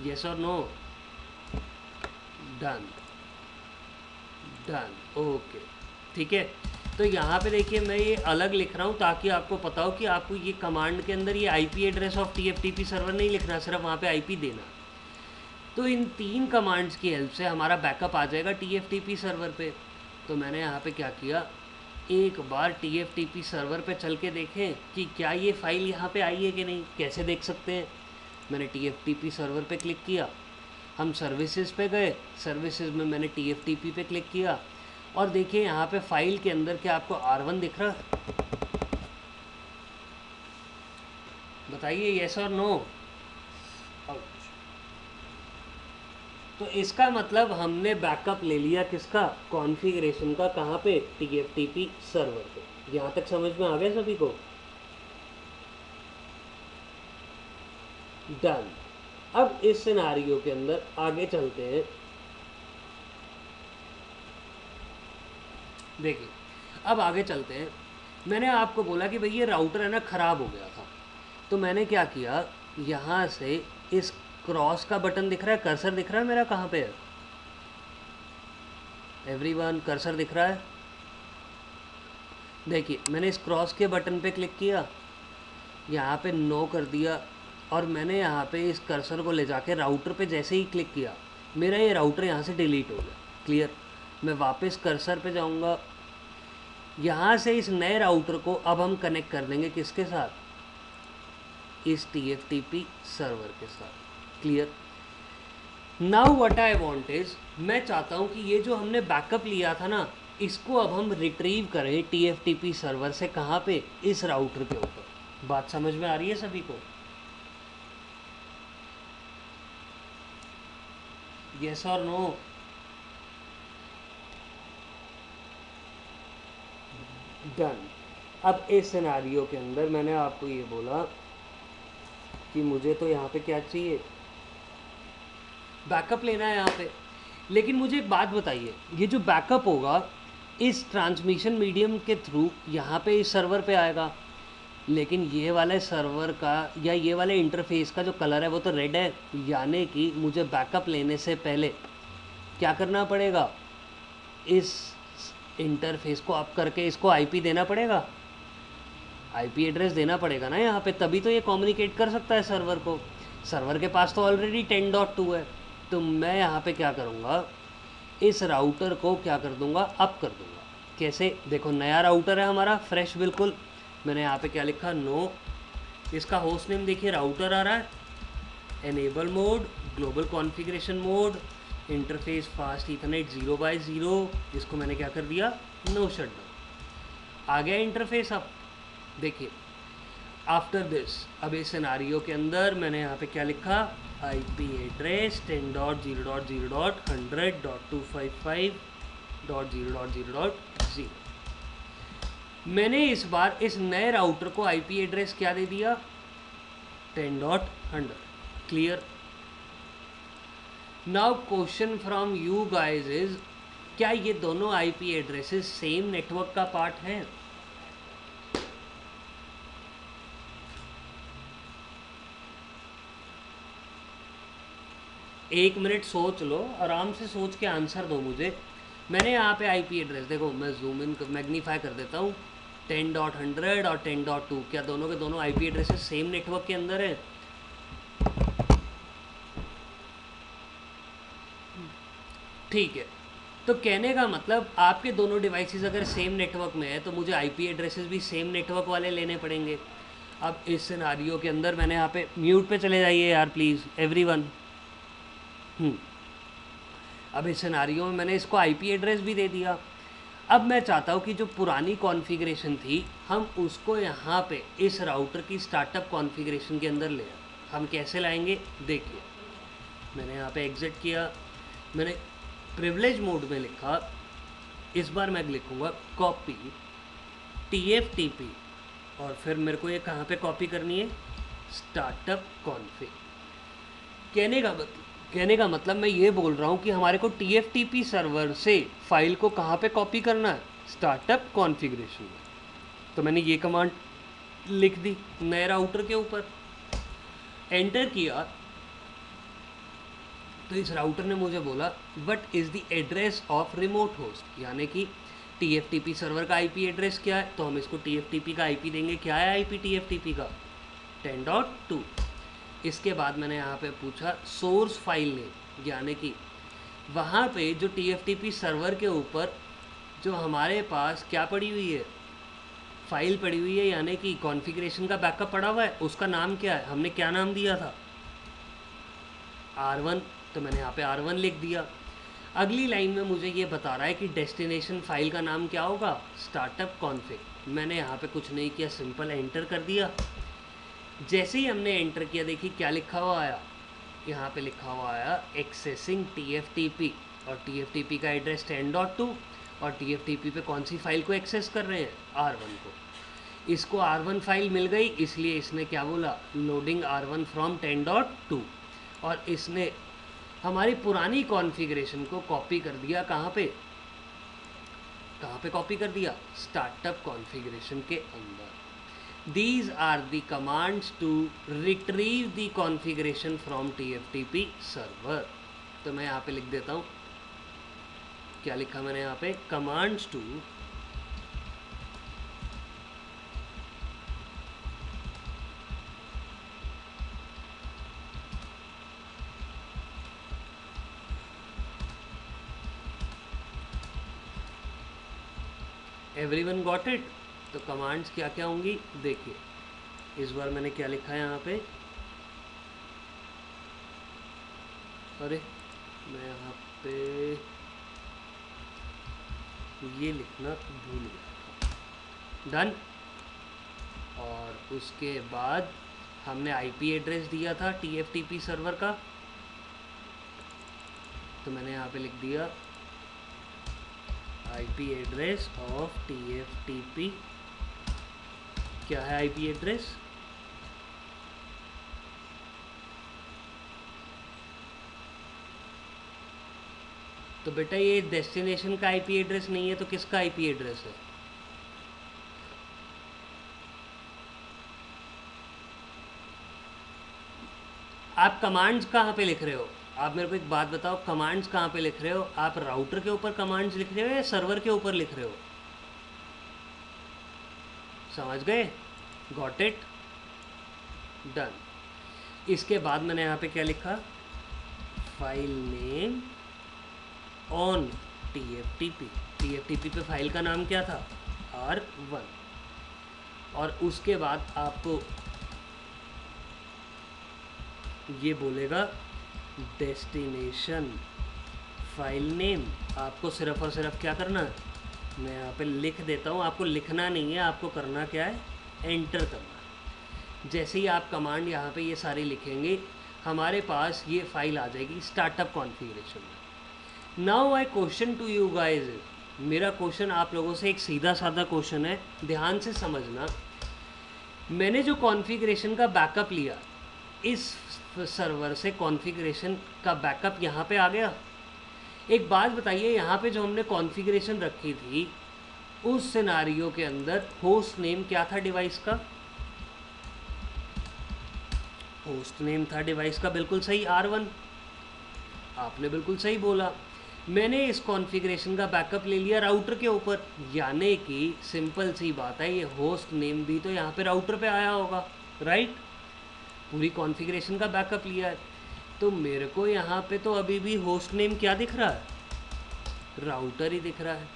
येस और नो? डन डन, ओके, ठीक है। तो यहाँ पे देखिए मैं ये अलग लिख रहा हूँ ताकि आपको पता हो कि आपको ये कमांड के अंदर ये IP address of TFTP server नहीं लिखना, सिर्फ वहाँ पे IP देना। तो इन 3 कमांड्स की हेल्प से हमारा बैकअप आ जाएगा TFTP सर्वर पे। तो मैंने यहाँ पे क्या किया? एक बार TFTP सर्वर पे चल के देखें कि क्या ये फाइल यहाँ पे आई है कि नहीं। कैसे देख सकते हैं? मैंने TFTP सर्वर पे क्लिक किया, हम सर्विसेज पे गए, सर्विसेज में मैंने TFTP पे क्लिक किया, और देखिए यहाँ पे फाइल के अंदर क्या आपको R1 दिख रहा है? बताइए येस और नो? तो इसका मतलब हमने बैकअप ले लिया किसका? कॉन्फ़िगरेशन का। कहाँ पे? TFTP सर्वर पे। यहाँ तक समझ में आ गया सभी को? डन। अब इस सिनारियो के अंदर आगे चलते हैं। देखिए अब आगे चलते हैं। मैंने आपको बोला कि भाई ये राउटर है ना ख़राब हो गया था, तो मैंने क्या किया? यहाँ से इस क्रॉस का बटन दिख रहा है, कर्सर दिख रहा है मेरा कहाँ पे है? एवरीवन कर्सर दिख रहा है? देखिए मैंने इस क्रॉस के बटन पे क्लिक किया, यहाँ पे नो कर दिया, और मैंने यहाँ पे इस कर्सर को ले जाके राउटर पे जैसे ही क्लिक किया, मेरा ये राउटर यहाँ से डिलीट हो गया। क्लियर? मैं वापस कर्सर पे जाऊँगा, यहाँ से इस नए राउटर को अब हम कनेक्ट कर देंगे किसके साथ? इस TFTP सर्वर के साथ। Clear? Now what I want is, मैं चाहता हूँ कि ये जो हमने बैकअप लिया था ना, इसको अब हम रिट्रीव करें TFTP सर्वर से। कहाँ पे? इस राउटर के ऊपर। बात समझ में आ रही है सभी को? येस और नो? डन। अब इस सिनारियो के अंदर मैंने आपको ये बोला कि मुझे तो यहाँ पे क्या चाहिए? बैकअप लेना है यहाँ पे। लेकिन मुझे एक बात बताइए, ये जो बैकअप होगा इस ट्रांसमिशन मीडियम के थ्रू यहाँ पे इस सर्वर पे आएगा, लेकिन ये वाले सर्वर का या ये वाले इंटरफेस का जो कलर है वो तो रेड है, यानी कि मुझे बैकअप लेने से पहले क्या करना पड़ेगा? इस इंटरफेस को अप करके इसको IP देना पड़ेगा, IP एड्रेस देना पड़ेगा ना यहाँ पे, तभी तो ये कम्युनिकेट कर सकता है सर्वर को। सर्वर के पास तो ऑलरेडी 10.2 है, तो मैं यहाँ पे क्या करूँगा? इस राउटर को क्या कर दूँगा? अप कर दूँगा। कैसे? देखो नया राउटर है हमारा, फ्रेश बिल्कुल। मैंने यहाँ पे क्या लिखा? नो। इसका होस्ट नेम देखिए राउटर आ रहा है, enable mode, global configuration mode, interface fast Ethernet 0x0। इसको मैंने क्या कर दिया? No shutdown. आ गया इंटरफेस। अब देखिए आफ्टर दिस, अब इस सिनारियो के अंदर मैंने यहाँ पे क्या लिखा? IP address 10.0.0.100.255 dot zero dot zero dot zero. मैंने इस बार इस नए राउटर को आईपी एड्रेस क्या दे दिया, 10.100। Clear. Now question from you guys is, क्या ये दोनों आईपी एड्रेसेस सेम नेटवर्क का पार्ट हैं? एक मिनट सोच लो, आराम से सोच के आंसर दो मुझे। मैंने यहाँ पे आईपी एड्रेस देखो, मैं जूम इन मैग्नीफाई कर देता हूँ, 10.100 और 10.2, क्या दोनों के दोनों आईपी एड्रेसेस सेम नेटवर्क के अंदर है? ठीक है, तो कहने का मतलब आपके दोनों डिवाइसेस अगर सेम नेटवर्क में है तो मुझे आईपी एड्रेसेस भी सेम नेटवर्क वाले लेने पड़ेंगे। अब इस सिनारियो के अंदर मैंने यहाँ पे, म्यूट पे चले जाइए यार प्लीज़ एवरीवन। अब इस सिनारियो में मैंने इसको आईपी एड्रेस भी दे दिया। अब मैं चाहता हूँ कि जो पुरानी कॉन्फ़िगरेशन थी हम उसको यहाँ पे इस राउटर की स्टार्टअप कॉन्फ़िगरेशन के अंदर ले आए। हम कैसे लाएंगे देखिए, मैंने यहाँ पे एग्जिट किया, मैंने प्रिविलेज मोड में लिखा, इस बार मैं लिखूँगा कॉपी TFTP और फिर मेरे को ये कहाँ पे कॉपी करनी है, स्टार्टअप कॉन्फ़िग। कहने का मतलब मैं ये बोल रहा हूँ कि हमारे को TFTP सर्वर से फाइल को कहाँ पे कॉपी करना है, स्टार्टअप कॉन्फ़िगरेशन में। तो मैंने ये कमांड लिख दी नए राउटर के ऊपर, एंटर किया, तो इस राउटर ने मुझे बोला what is the address of remote host, यानी कि TFTP सर्वर का आईपी एड्रेस क्या है, तो हम इसको TFTP का आईपी देंगे। क्या है आईपी TFTP का, 10.2। इसके बाद मैंने यहाँ पे पूछा सोर्स फाइल नेम, यानी कि वहाँ पे जो TFTP सर्वर के ऊपर जो हमारे पास क्या पड़ी हुई है, फाइल पड़ी हुई है, यानी कि कॉन्फ़िगरेशन का बैकअप पड़ा हुआ है, उसका नाम क्या है, हमने क्या नाम दिया था, R1। तो मैंने यहाँ पे R1 लिख दिया। अगली लाइन में मुझे ये बता रहा है कि डेस्टिनेशन फाइल का नाम क्या होगा, स्टार्टअप कॉन्फ़िग। मैंने यहाँ पे कुछ नहीं किया, सिंपल एंटर कर दिया। जैसे ही हमने एंटर किया देखिए क्या लिखा हुआ आया, यहाँ पे लिखा हुआ आया एक्सेसिंग TFTP, और TFTP का एड्रेस 10.2 और TFTP पे कौन सी फाइल को एक्सेस कर रहे हैं, R1 को। इसको R1 फाइल मिल गई, इसलिए इसने क्या बोला, लोडिंग R1 फ्रॉम 10.2, और इसने हमारी पुरानी कॉन्फ़िगरेशन को कॉपी कर दिया, कहाँ पे कॉपी कर दिया, स्टार्टअप कॉन्फ़िगरेशन के अंदर। These are the commands to retrieve the configuration from TFTP server। तो मैं यहाँ पे लिख देता हूँ, क्या लिखा मैंने यहाँ पे, commands to everyone got it. तो कमांड्स क्या क्या होंगी देखिए, इस बार मैंने क्या लिखा है यहाँ पे, अरे मैं यहाँ पे ये लिखना भूल गया, डन। और उसके बाद हमने आईपी एड्रेस दिया था TFTP सर्वर का, तो मैंने यहाँ पे लिख दिया आईपी एड्रेस ऑफ TFTP। क्या है आईपी एड्रेस, तो बेटा ये डेस्टिनेशन का आईपी एड्रेस नहीं है तो किसका आईपी एड्रेस है, आप कमांड्स कहाँ पे लिख रहे हो, आप मेरे को एक बात बताओ, कमांड्स कहाँ पे लिख रहे हो, आप राउटर के ऊपर कमांड्स लिख रहे हो या सर्वर के ऊपर लिख रहे हो, समझ गए, गॉट इट, डन। इसके बाद मैंने यहाँ पे क्या लिखा, फाइल नेम ऑन TFTP पे फाइल का नाम क्या था, R1। और उसके बाद आपको ये बोलेगा डेस्टिनेशन फाइल नेम, आपको सिर्फ और सिर्फ क्या करना है, मैं यहाँ पे लिख देता हूँ, आपको लिखना नहीं है, आपको करना क्या है, एंटर करना है। जैसे ही आप कमांड यहाँ पे ये सारी लिखेंगे हमारे पास ये फाइल आ जाएगी स्टार्टअप कॉन्फ़िगरेशन में। Now my question to you guys, मेरा क्वेश्चन आप लोगों से एक सीधा साधा क्वेश्चन है, ध्यान से समझना। मैंने जो कॉन्फ़िगरेशन का बैकअप लिया, इस सर्वर से कॉन्फ़िगरेशन का बैकअप यहाँ पे आ गया। एक बात बताइए, यहाँ पे जो हमने कॉन्फ़िगरेशन रखी थी, उस सिनारियो के अंदर होस्ट नेम क्या था डिवाइस का? होस्ट नेम था डिवाइस का, बिल्कुल सही, R1। आपने बिल्कुल सही बोला। मैंने इस कॉन्फ़िगरेशन का बैकअप ले लिया राउटर के ऊपर, यानी कि सिंपल सी बात है, ये होस्ट नेम भी तो यहाँ पे राउटर पे आया होगा, राइट? पूरी कॉन्फ़िगरेशन का बैकअप लिया है, तो मेरे को यहाँ पे तो अभी भी होस्ट नेम क्या दिख रहा है? राउटर ही दिख रहा है।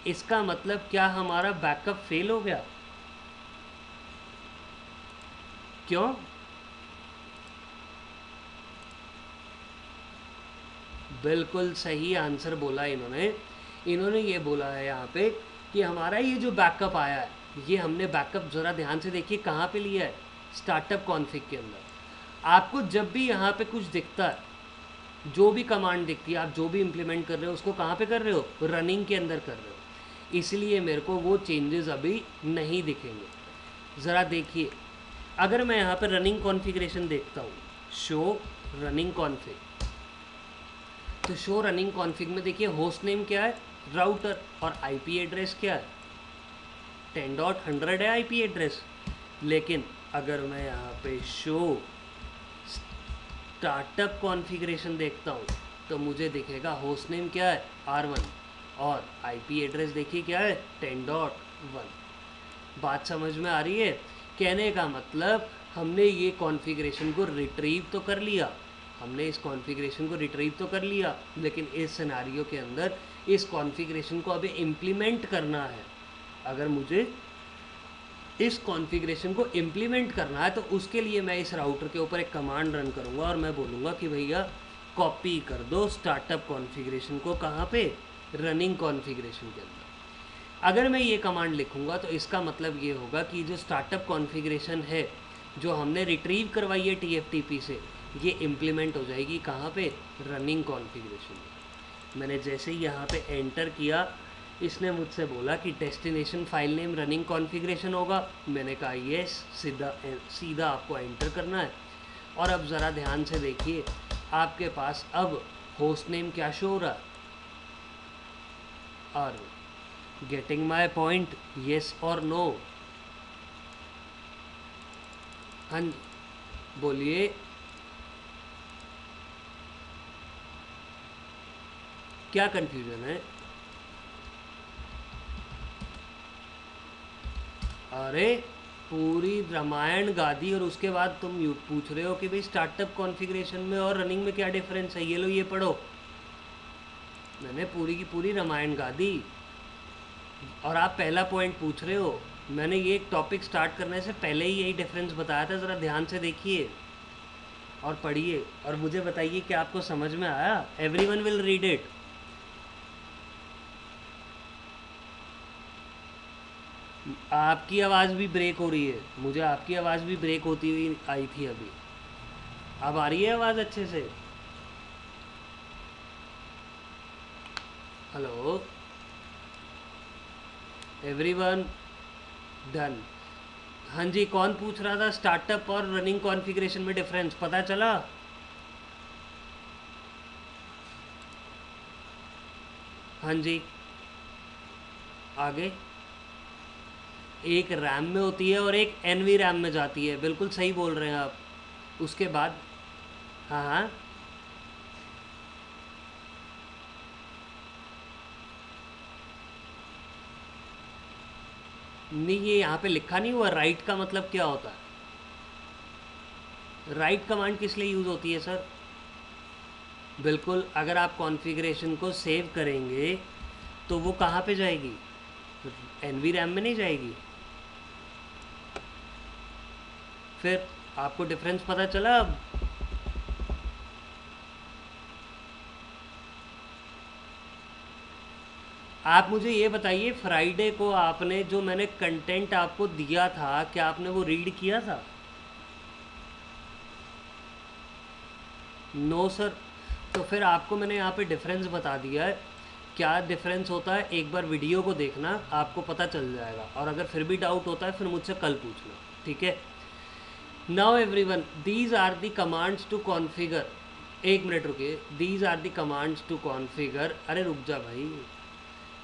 इसका मतलब क्या हमारा बैकअप फेल हो गया? क्यों? बिल्कुल सही आंसर बोला इन्होंने ये बोला है यहाँ पे कि हमारा ये जो बैकअप आया है, ये हमने बैकअप ज़रा ध्यान से देखिए कहाँ पे लिया है, स्टार्टअप कॉन्फ़िग के अंदर। आपको जब भी यहाँ पे कुछ दिखता है, जो भी कमांड दिखती है, आप जो भी इम्प्लीमेंट कर रहे हो उसको कहाँ पे कर रहे हो? रनिंग के अंदर कर रहे हो, इसलिए मेरे को वो चेंजेस अभी नहीं दिखेंगे। ज़रा देखिए, अगर मैं यहाँ पर रनिंग कॉन्फ़िगरेशन देखता हूँ, शो रनिंग कॉन्फ़िग, तो शो रनिंग कॉन्फ़िग में देखिए होस्ट नेम क्या है? राउटर, और आईपी एड्रेस क्या है? 10.100 है आईपी एड्रेस। लेकिन अगर मैं यहाँ पे शो स्टार्टअप कॉन्फ़िगरेशन देखता हूँ, तो मुझे दिखेगा होस्ट नेम क्या है? R1, और आईपी एड्रेस देखिए क्या है? 10.1। बात समझ में आ रही है? कहने का मतलब हमने ये कॉन्फ़िगरेशन को रिट्रीव तो कर लिया, हमने इस कॉन्फ़िगरेशन को रिट्रीव तो कर लिया, लेकिन इस सिनेरियो के अंदर इस कॉन्फ़िगरेशन को अभी इम्प्लीमेंट करना है। अगर मुझे इस कॉन्फ़िगरेशन को इम्प्लीमेंट करना है, तो उसके लिए मैं इस राउटर के ऊपर एक कमांड रन करूँगा और मैं बोलूँगा कि भैया कॉपी कर दो स्टार्टअप कॉन्फ़िगरेशन को, कहाँ पे? रनिंग कॉन्फ़िगरेशन के अंदर। अगर मैं ये कमांड लिखूँगा तो इसका मतलब ये होगा कि जो स्टार्टअप कॉन्फ़िगरेशन है, जो हमने रिट्रीव करवाई है TFTP से, ये इम्प्लीमेंट हो जाएगी कहाँ पे? रनिंग कॉन्फ़िगरेशन में। मैंने जैसे ही यहाँ पे एंटर किया, इसने मुझसे बोला कि destination file name running configuration होगा। मैंने कहा येस, सीधा आपको एंटर करना है। और अब ज़रा ध्यान से देखिए, आपके पास अब होस्ट नेम क्या शो हो रहा है? और गेटिंग माई पॉइंट, येस और नो? हाँ, बोलिए। क्या कंफ्यूजन है? अरे पूरी रामायण गा दी, और उसके बाद तुम यू पूछ रहे हो कि भाई स्टार्टअप कॉन्फ़िगरेशन में और रनिंग में क्या डिफरेंस है? ये लो, ये पढ़ो। मैंने पूरी की पूरी रामायण गा दी, और आप पहला पॉइंट पूछ रहे हो। मैंने ये एक टॉपिक स्टार्ट करने से पहले ही यही डिफरेंस बताया था। ज़रा ध्यान से देखिए और पढ़िए, और मुझे बताइए कि आपको समझ में आया? Everyone will read it. आपकी आवाज़ भी ब्रेक हो रही है, मुझे आपकी आवाज़ भी ब्रेक होती हुई आई थी अभी। अब आ रही है आवाज़ अच्छे से? Hello everyone, done. हाँ जी, कौन पूछ रहा था स्टार्टअप और रनिंग कॉन्फ़िगरेशन में डिफरेंस? पता चला? हाँ जी, आगे। एक रैम में होती है और एक एनवी रैम में जाती है, बिल्कुल सही बोल रहे हैं आप। उसके बाद हाँ हाँ, नहीं, ये यहाँ पे लिखा नहीं हुआ राइट का मतलब क्या होता है? राइट कमांड किस लिए यूज़ होती है सर? बिल्कुल, अगर आप कॉन्फ़िगरेशन को सेव करेंगे तो वो कहाँ पे जाएगी? एनवी रैम में नहीं जाएगी। फिर आपको डिफरेंस पता चला अब? आप मुझे ये बताइए, फ्राइडे को आपने जो मैंने कंटेंट आपको दिया था, क्या आपने वो रीड किया था? No sir. तो फिर आपको मैंने यहाँ पे डिफरेंस बता दिया है क्या डिफरेंस होता है एक बार वीडियो को देखना, आपको पता चल जाएगा। और अगर फिर भी डाउट होता है फिर मुझसे कल पूछना, ठीक है। Now everyone, these are the commands to configure. एक मिनट रुकिए, these are the commands to configure, अरे रुक जा भाई।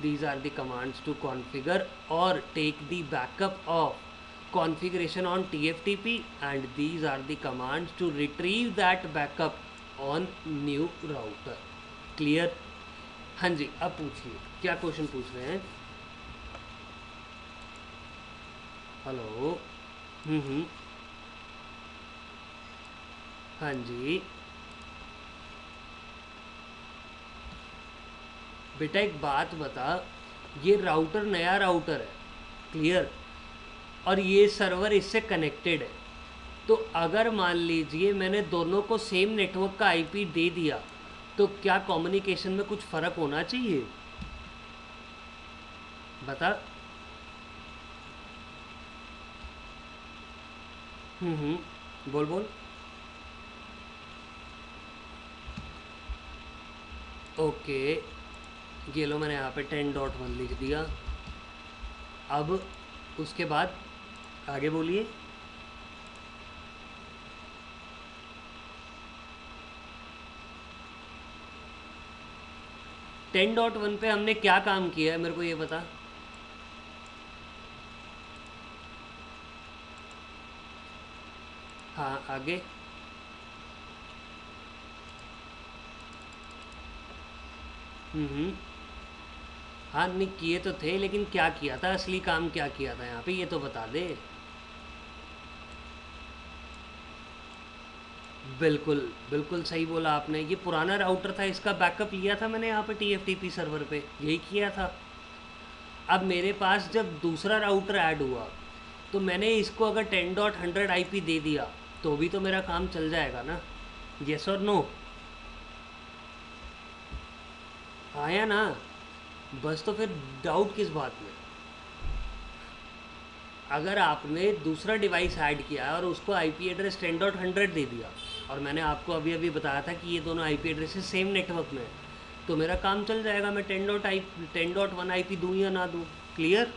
These are the commands to configure और take the backup of configuration on TFTP, and these are the commands to retrieve that backup on new router. Clear? हाँ जी, अब पूछिए क्या question पूछ रहे हैं। हेलो। हम्म। हाँ जी बेटा, एक बात बता, ये राउटर नया राउटर है, क्लियर, और ये सर्वर इससे कनेक्टेड है। तो अगर मान लीजिए मैंने दोनों को सेम नेटवर्क का आईपी दे दिया, तो क्या कम्युनिकेशन में कुछ फ़र्क होना चाहिए? बता। बोल बोल। ओके, ये लो मैंने यहाँ पे 10.1 लिख दिया। अब उसके बाद आगे बोलिए। 10.1 पे हमने क्या काम किया है मेरे को ये बता। हाँ आगे। हम्म। हाँ नहीं किए तो थे, लेकिन क्या किया था, असली काम क्या किया था यहाँ पे, ये तो बता दे। बिल्कुल बिल्कुल सही बोला आपने, ये पुराना राउटर था, इसका बैकअप लिया था मैंने यहाँ पे TFTP सर्वर पे, यही किया था। अब मेरे पास जब दूसरा राउटर ऐड हुआ, तो मैंने इसको अगर 10.100 IP दे दिया, तो भी तो मेरा काम चल जाएगा ना। येस और नो? आया ना? बस तो फिर डाउट किस बात में। अगर आपने दूसरा डिवाइस ऐड किया और उसको आईपी एड्रेस 10.100 दे दिया, और मैंने आपको अभी अभी बताया था कि ये दोनों आईपी एड्रेसेस सेम नेटवर्क में है, तो मेरा काम चल जाएगा। मैं 10.1 आईपी दूँ या ना दूँ। क्लियर?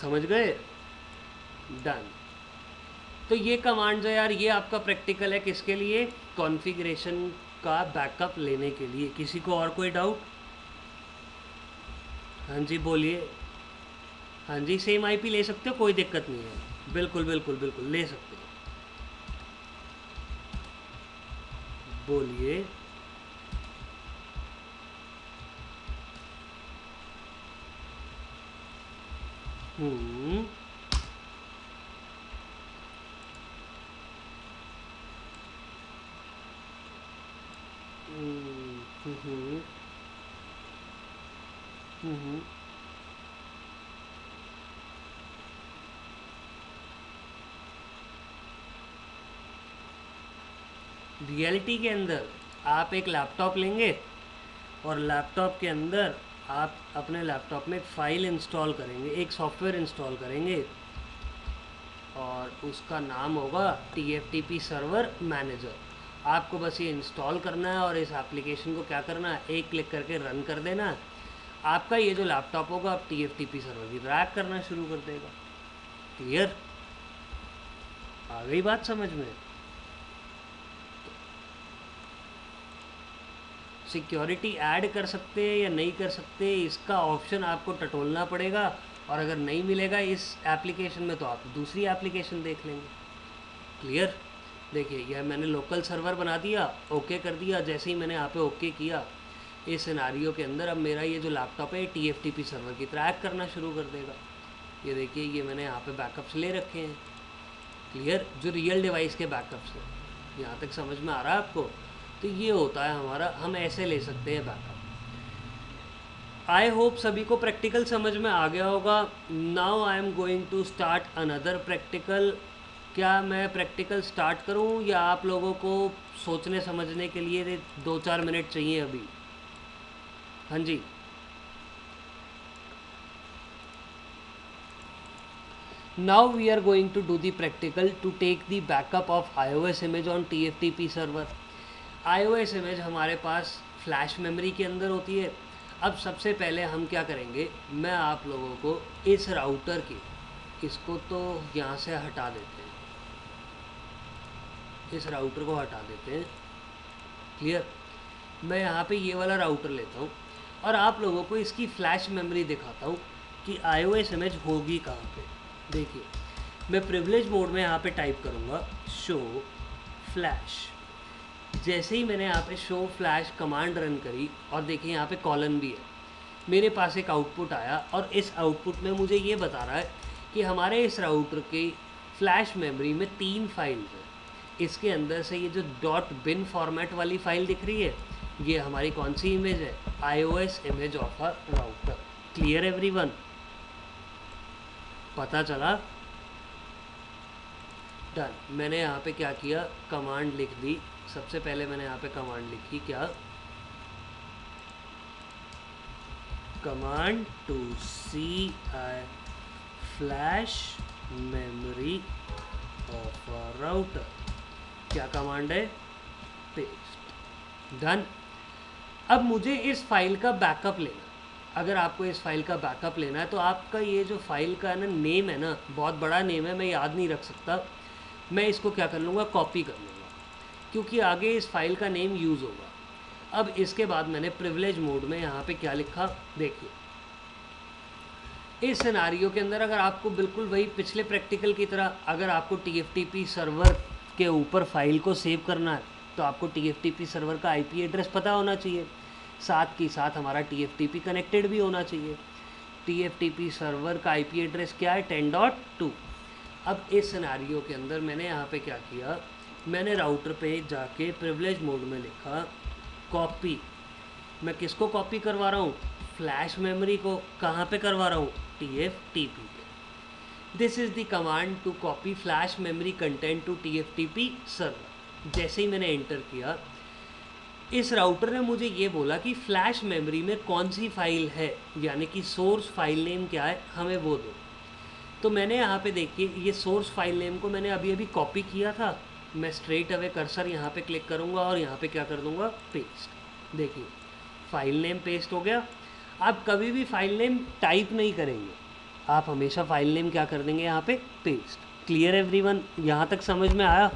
समझ गए? डन। तो ये कमांड्स है यार, ये आपका प्रैक्टिकल है किसके लिए? कॉन्फ़िगरेशन का बैकअप लेने के लिए। किसी को और कोई डाउट? हाँ जी बोलिए। हाँ जी, सेम आईपी ले सकते हो, कोई दिक्कत नहीं है। बिल्कुल बिल्कुल बिल्कुल ले सकते हो। बोलिए। हम्म। हम्म। हम्म। हम्म। रियलिटी के अंदर आप एक लैपटॉप लेंगे, और लैपटॉप के अंदर आप अपने लैपटॉप में एक फ़ाइल इंस्टॉल करेंगे, एक सॉफ्टवेयर इंस्टॉल करेंगे, और उसका नाम होगा TFTP सर्वर मैनेजर। आपको बस ये इंस्टॉल करना है, और इस एप्लीकेशन को क्या करना है, एक क्लिक करके रन कर देना है। आपका ये जो लैपटॉप होगा आप TFTP सर्वर की ट्रैक करना शुरू कर देगा। क्लियर? आ गई बात समझ में? सिक्योरिटी ऐड कर सकते हैं या नहीं कर सकते, इसका ऑप्शन आपको टटोलना पड़ेगा, और अगर नहीं मिलेगा इस एप्लीकेशन में तो आप दूसरी एप्लीकेशन देख लेंगे। क्लियर? देखिए यह मैंने लोकल सर्वर बना दिया, ओके कर दिया। जैसे ही मैंने यहाँ पे ओके किया, इस सिनारियो के अंदर अब मेरा ये जो लैपटॉप है TFTP सर्वर की ट्रैक करना शुरू कर देगा। ये देखिए, ये मैंने यहाँ पे बैकअप्स ले रखे हैं। क्लियर? जो रियल डिवाइस के बैकअप्स हैं। यहाँ तक समझ में आ रहा है आपको? तो ये होता है हमारा, हम ऐसे ले सकते हैं बैकअप। आई होप सभी को प्रैक्टिकल समझ में आ गया होगा। Now I am going to start another practical. क्या मैं प्रैक्टिकल स्टार्ट करूं, या आप लोगों को सोचने समझने के लिए 2-4 मिनट चाहिए अभी? हाँ जी। Now we are going to do the practical to take the backup of iOS image on TFTP server. iOS image हमारे पास फ्लैश मेमोरी के अंदर होती है। अब सबसे पहले हम क्या करेंगे, मैं आप लोगों को इस राउटर की, इसको तो यहाँ से हटा देते हैं, इस राउटर को हटा देते हैं। क्लियर। मैं यहाँ पे ये वाला राउटर लेता हूँ और आप लोगों को इसकी फ्लैश मेमोरी दिखाता हूँ कि iOS इमेज होगी कहाँ पे। देखिए, मैं प्रिविलेज मोड में यहाँ पे टाइप करूँगा शो फ्लैश। जैसे ही मैंने यहाँ पे शो फ्लैश कमांड रन करी और देखिए यहाँ पे कॉलन भी है, मेरे पास एक आउटपुट आया और इस आउटपुट में मुझे ये बता रहा है कि हमारे इस राउटर की फ्लैश मेमोरी में 3 फाइल्स हैं। इसके अंदर से ये जो डॉट बिन फॉर्मेट वाली फाइल दिख रही है, ये हमारी कौन सी इमेज है, iOS image of a router. Clear everyone, पता चला? डन। मैंने यहाँ पे क्या किया, कमांड लिख दी। सबसे पहले मैंने यहाँ पे कमांड लिखी, क्या, command to see flash memory of a router. क्या कमांड है, पेस्ट। डन। अब मुझे इस फाइल का बैकअप लेना। अगर आपको इस फाइल का बैकअप लेना है तो आपका ये जो फाइल का ना नेम है ना, बहुत बड़ा नेम है, मैं याद नहीं रख सकता। मैं इसको क्या कर लूँगा, कॉपी कर लूँगा, क्योंकि आगे इस फाइल का नेम यूज़ होगा। अब इसके बाद मैंने प्रिविलेज मोड में यहाँ पे क्या लिखा, देखिए इस सिनारियो के अंदर अगर आपको बिल्कुल वही पिछले प्रैक्टिकल की तरह, अगर आपको TFTP सर्वर के ऊपर फाइल को सेव करना है तो आपको TFTP सर्वर का IP एड्रेस पता होना चाहिए, साथ ही साथ हमारा TFTP कनेक्टेड भी होना चाहिए। TFTP सर्वर का IP एड्रेस क्या है, 10.2। अब इस सिनारियो के अंदर मैंने यहाँ पे क्या किया, मैंने राउटर पे जाके प्रिविलेज मोड में लिखा कॉपी। मैं किसको कॉपी करवा रहा हूँ, फ्लैश मेमोरी को। कहाँ पे करवा रहा हूँ, TFTP पे। This is the command to copy flash memory content to TFTP server. जैसे ही मैंने एंटर किया, इस राउटर ने मुझे ये बोला कि फ्लैश मेमोरी में कौन सी फाइल है, यानी कि सोर्स फाइल नेम क्या है, हमें वो दो। तो मैंने यहाँ पे देखिए, ये सोर्स फाइल नेम को मैंने अभी अभी कॉपी किया था। मैं स्ट्रेट अवे कर्सर यहाँ पे क्लिक करूँगा और यहाँ पे क्या कर दूँगा, पेस्ट। देखिए फाइल नेम पेस्ट हो गया। आप कभी भी फाइल नेम टाइप नहीं करेंगे, आप हमेशा फाइल नेम क्या कर देंगे, यहाँ पे पेस्ट। क्लियर एवरीवन, यहाँ तक समझ में आया?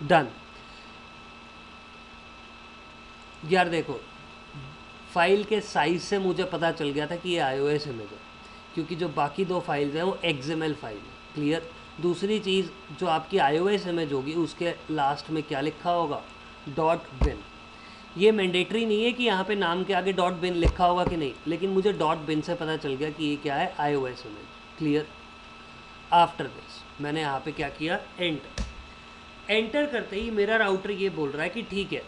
डन। यार देखो, फाइल के साइज से मुझे पता चल गया था कि ये iOS इमेज है, क्योंकि जो बाकी 2 फाइल्स हैं वो XML फाइल है। क्लियर। दूसरी चीज़, जो आपकी iOS इमेज होगी उसके लास्ट में क्या लिखा होगा, .bin। ये मैंडेटरी नहीं है कि यहाँ पे नाम के आगे .bin लिखा होगा कि नहीं, लेकिन मुझे .bin से पता चल गया कि ये क्या है, iOS image. Clear. After this मैंने यहाँ पे क्या किया, एंटर करते ही मेरा राउटर ये बोल रहा है कि ठीक है,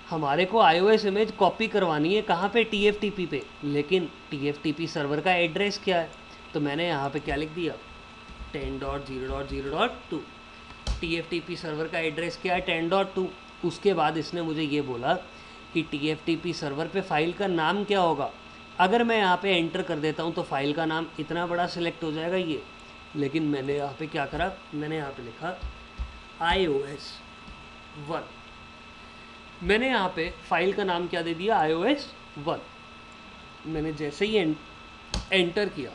हमारे को iOS इमेज कॉपी करवानी है, कहाँ पे, TFTP पे। लेकिन TFTP सर्वर का एड्रेस क्या है, तो मैंने यहाँ पे क्या लिख दिया, 10.0.0.2। TFTP सर्वर का एड्रेस क्या है, 10.2। उसके बाद इसने मुझे ये बोला कि TFTP सर्वर पे फाइल का नाम क्या होगा। अगर मैं यहाँ पे एंटर कर देता हूँ तो फाइल का नाम इतना बड़ा सिलेक्ट हो जाएगा ये, लेकिन मैंने यहाँ पे क्या करा, मैंने यहाँ पे लिखा iOS 1। मैंने यहाँ पे फाइल का नाम क्या दे दिया, iOS 1। मैंने जैसे ही एंटर किया,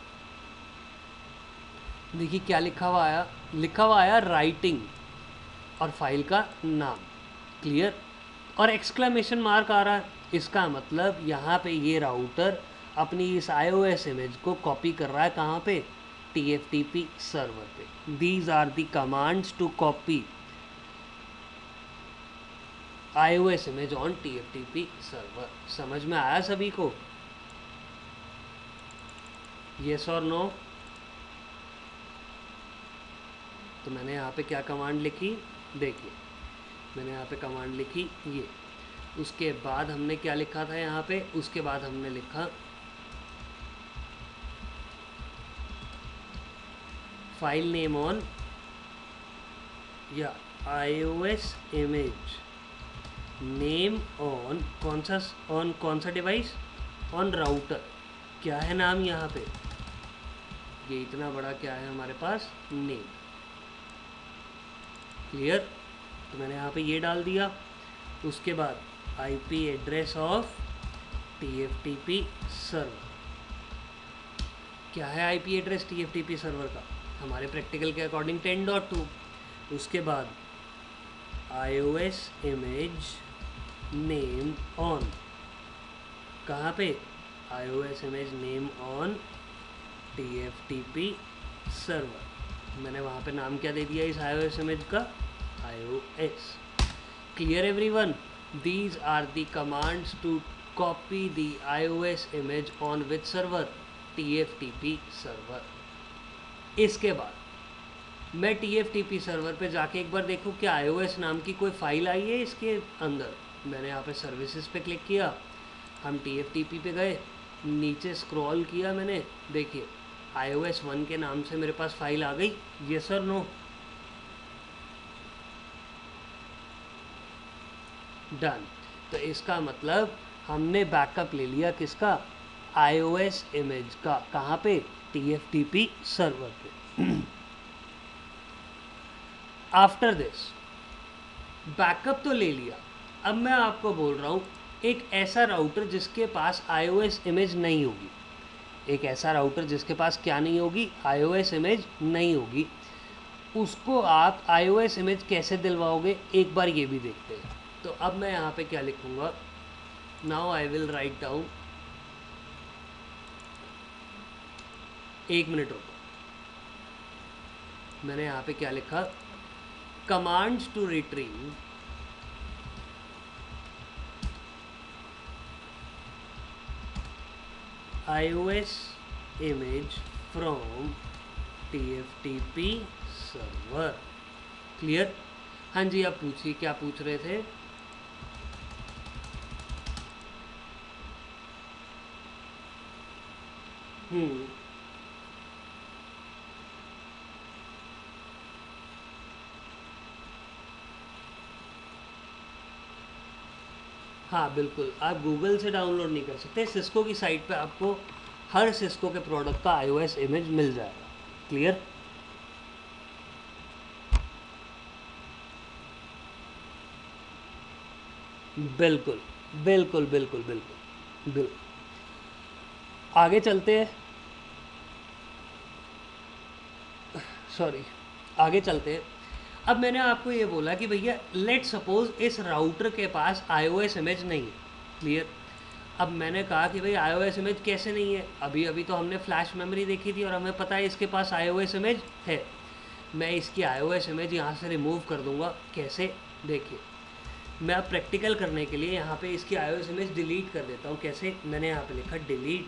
देखिए क्या लिखा हुआ आया, राइटिंग और फाइल का नाम। क्लियर। और एक्सक्लेमेशन मार्क आ रहा है, इसका मतलब यहाँ पे ये राउटर अपनी इस iOS इमेज को कॉपी कर रहा है, कहाँ पे, TFTP सर्वर पे। These are the commands to copy iOS image on TFTP server. समझ में आया सभी को? येस और नो? तो मैंने यहाँ पे क्या कमांड लिखी, देखिए मैंने यहाँ पे कमांड लिखी ये। उसके बाद हमने क्या लिखा था यहाँ पे, उसके बाद हमने लिखा फाइल नेम ऑन या iOS इमेज नेम ऑन कौन सा डिवाइस, ऑन राउटर। क्या है नाम यहाँ पे, ये इतना बड़ा क्या है हमारे पास, नेम। क्लियर। तो मैंने यहाँ पे ये डाल दिया। उसके बाद IP address of TFTP server. क्या है आईपी एड्रेस TFTP सर्वर का? हमारे प्रैक्टिकल के अकॉर्डिंग 10.2। उसके बाद iOS इमेज नेम ऑन, कहाँ पे? iOS image name on TFTP server. मैंने वहाँ पे नाम क्या दे दिया इस iOS इमेज का? iOS। Clear everyone? These are the commands to copy the iOS image on which server? TFTP server. इसके बाद मैं TFTP सर्वर पे जाके एक बार देखूँ क्या iOS नाम की कोई फाइल आई है इसके अंदर। मैंने यहाँ पे सर्विसेज पे क्लिक किया, हम TFTP पे गए, नीचे स्क्रॉल किया मैंने, देखिए iOS 1 के नाम से मेरे पास फाइल आ गई। यस और नो? डन। तो इसका मतलब हमने बैकअप ले लिया किसका? iOS इमेज का। कहाँ पे? TFTP सर्वर पे। आफ्टर दिस बैकअप तो ले लिया, अब मैं आपको बोल रहा हूँ एक ऐसा राउटर जिसके पास iOS इमेज नहीं होगी। एक ऐसा राउटर जिसके पास क्या नहीं होगी? iOS इमेज नहीं होगी। उसको आप iOS इमेज कैसे दिलवाओगे, एक बार ये भी देखते हैं। तो अब मैं यहाँ पे क्या लिखूँगा? Now I will write down, एक मिनट रुको। मैंने यहाँ पे क्या लिखा? Commands to retrieve iOS image from TFTP server. Clear? हाँ जी, आप पूछिए क्या पूछ रहे थे? हाँ बिल्कुल, आप गूगल से डाउनलोड नहीं कर सकते। सिस्को की साइट पे आपको हर सिस्को के प्रोडक्ट का iOS इमेज मिल जाएगा। क्लियर? बिल्कुल बिल्कुल बिल्कुल बिल्कुल बिल्कुल। आगे चलते हैं, सॉरी, आगे चलते हैं। अब मैंने आपको ये बोला कि भैया लेट सपोज इस राउटर के पास iOS इमेज नहीं है। क्लियर? अब मैंने कहा कि भाई iOS इमेज कैसे नहीं है? अभी अभी तो हमने फ्लैश मेमोरी देखी थी और हमें पता है इसके पास iOS इमेज है। मैं इसकी iOS इमेज यहाँ से रिमूव कर दूँगा। कैसे? देखिए, मैं अब प्रैक्टिकल करने के लिए यहाँ पे इसकी iOS इमेज डिलीट कर देता हूँ। कैसे? मैंने यहाँ पे लिखा डिलीट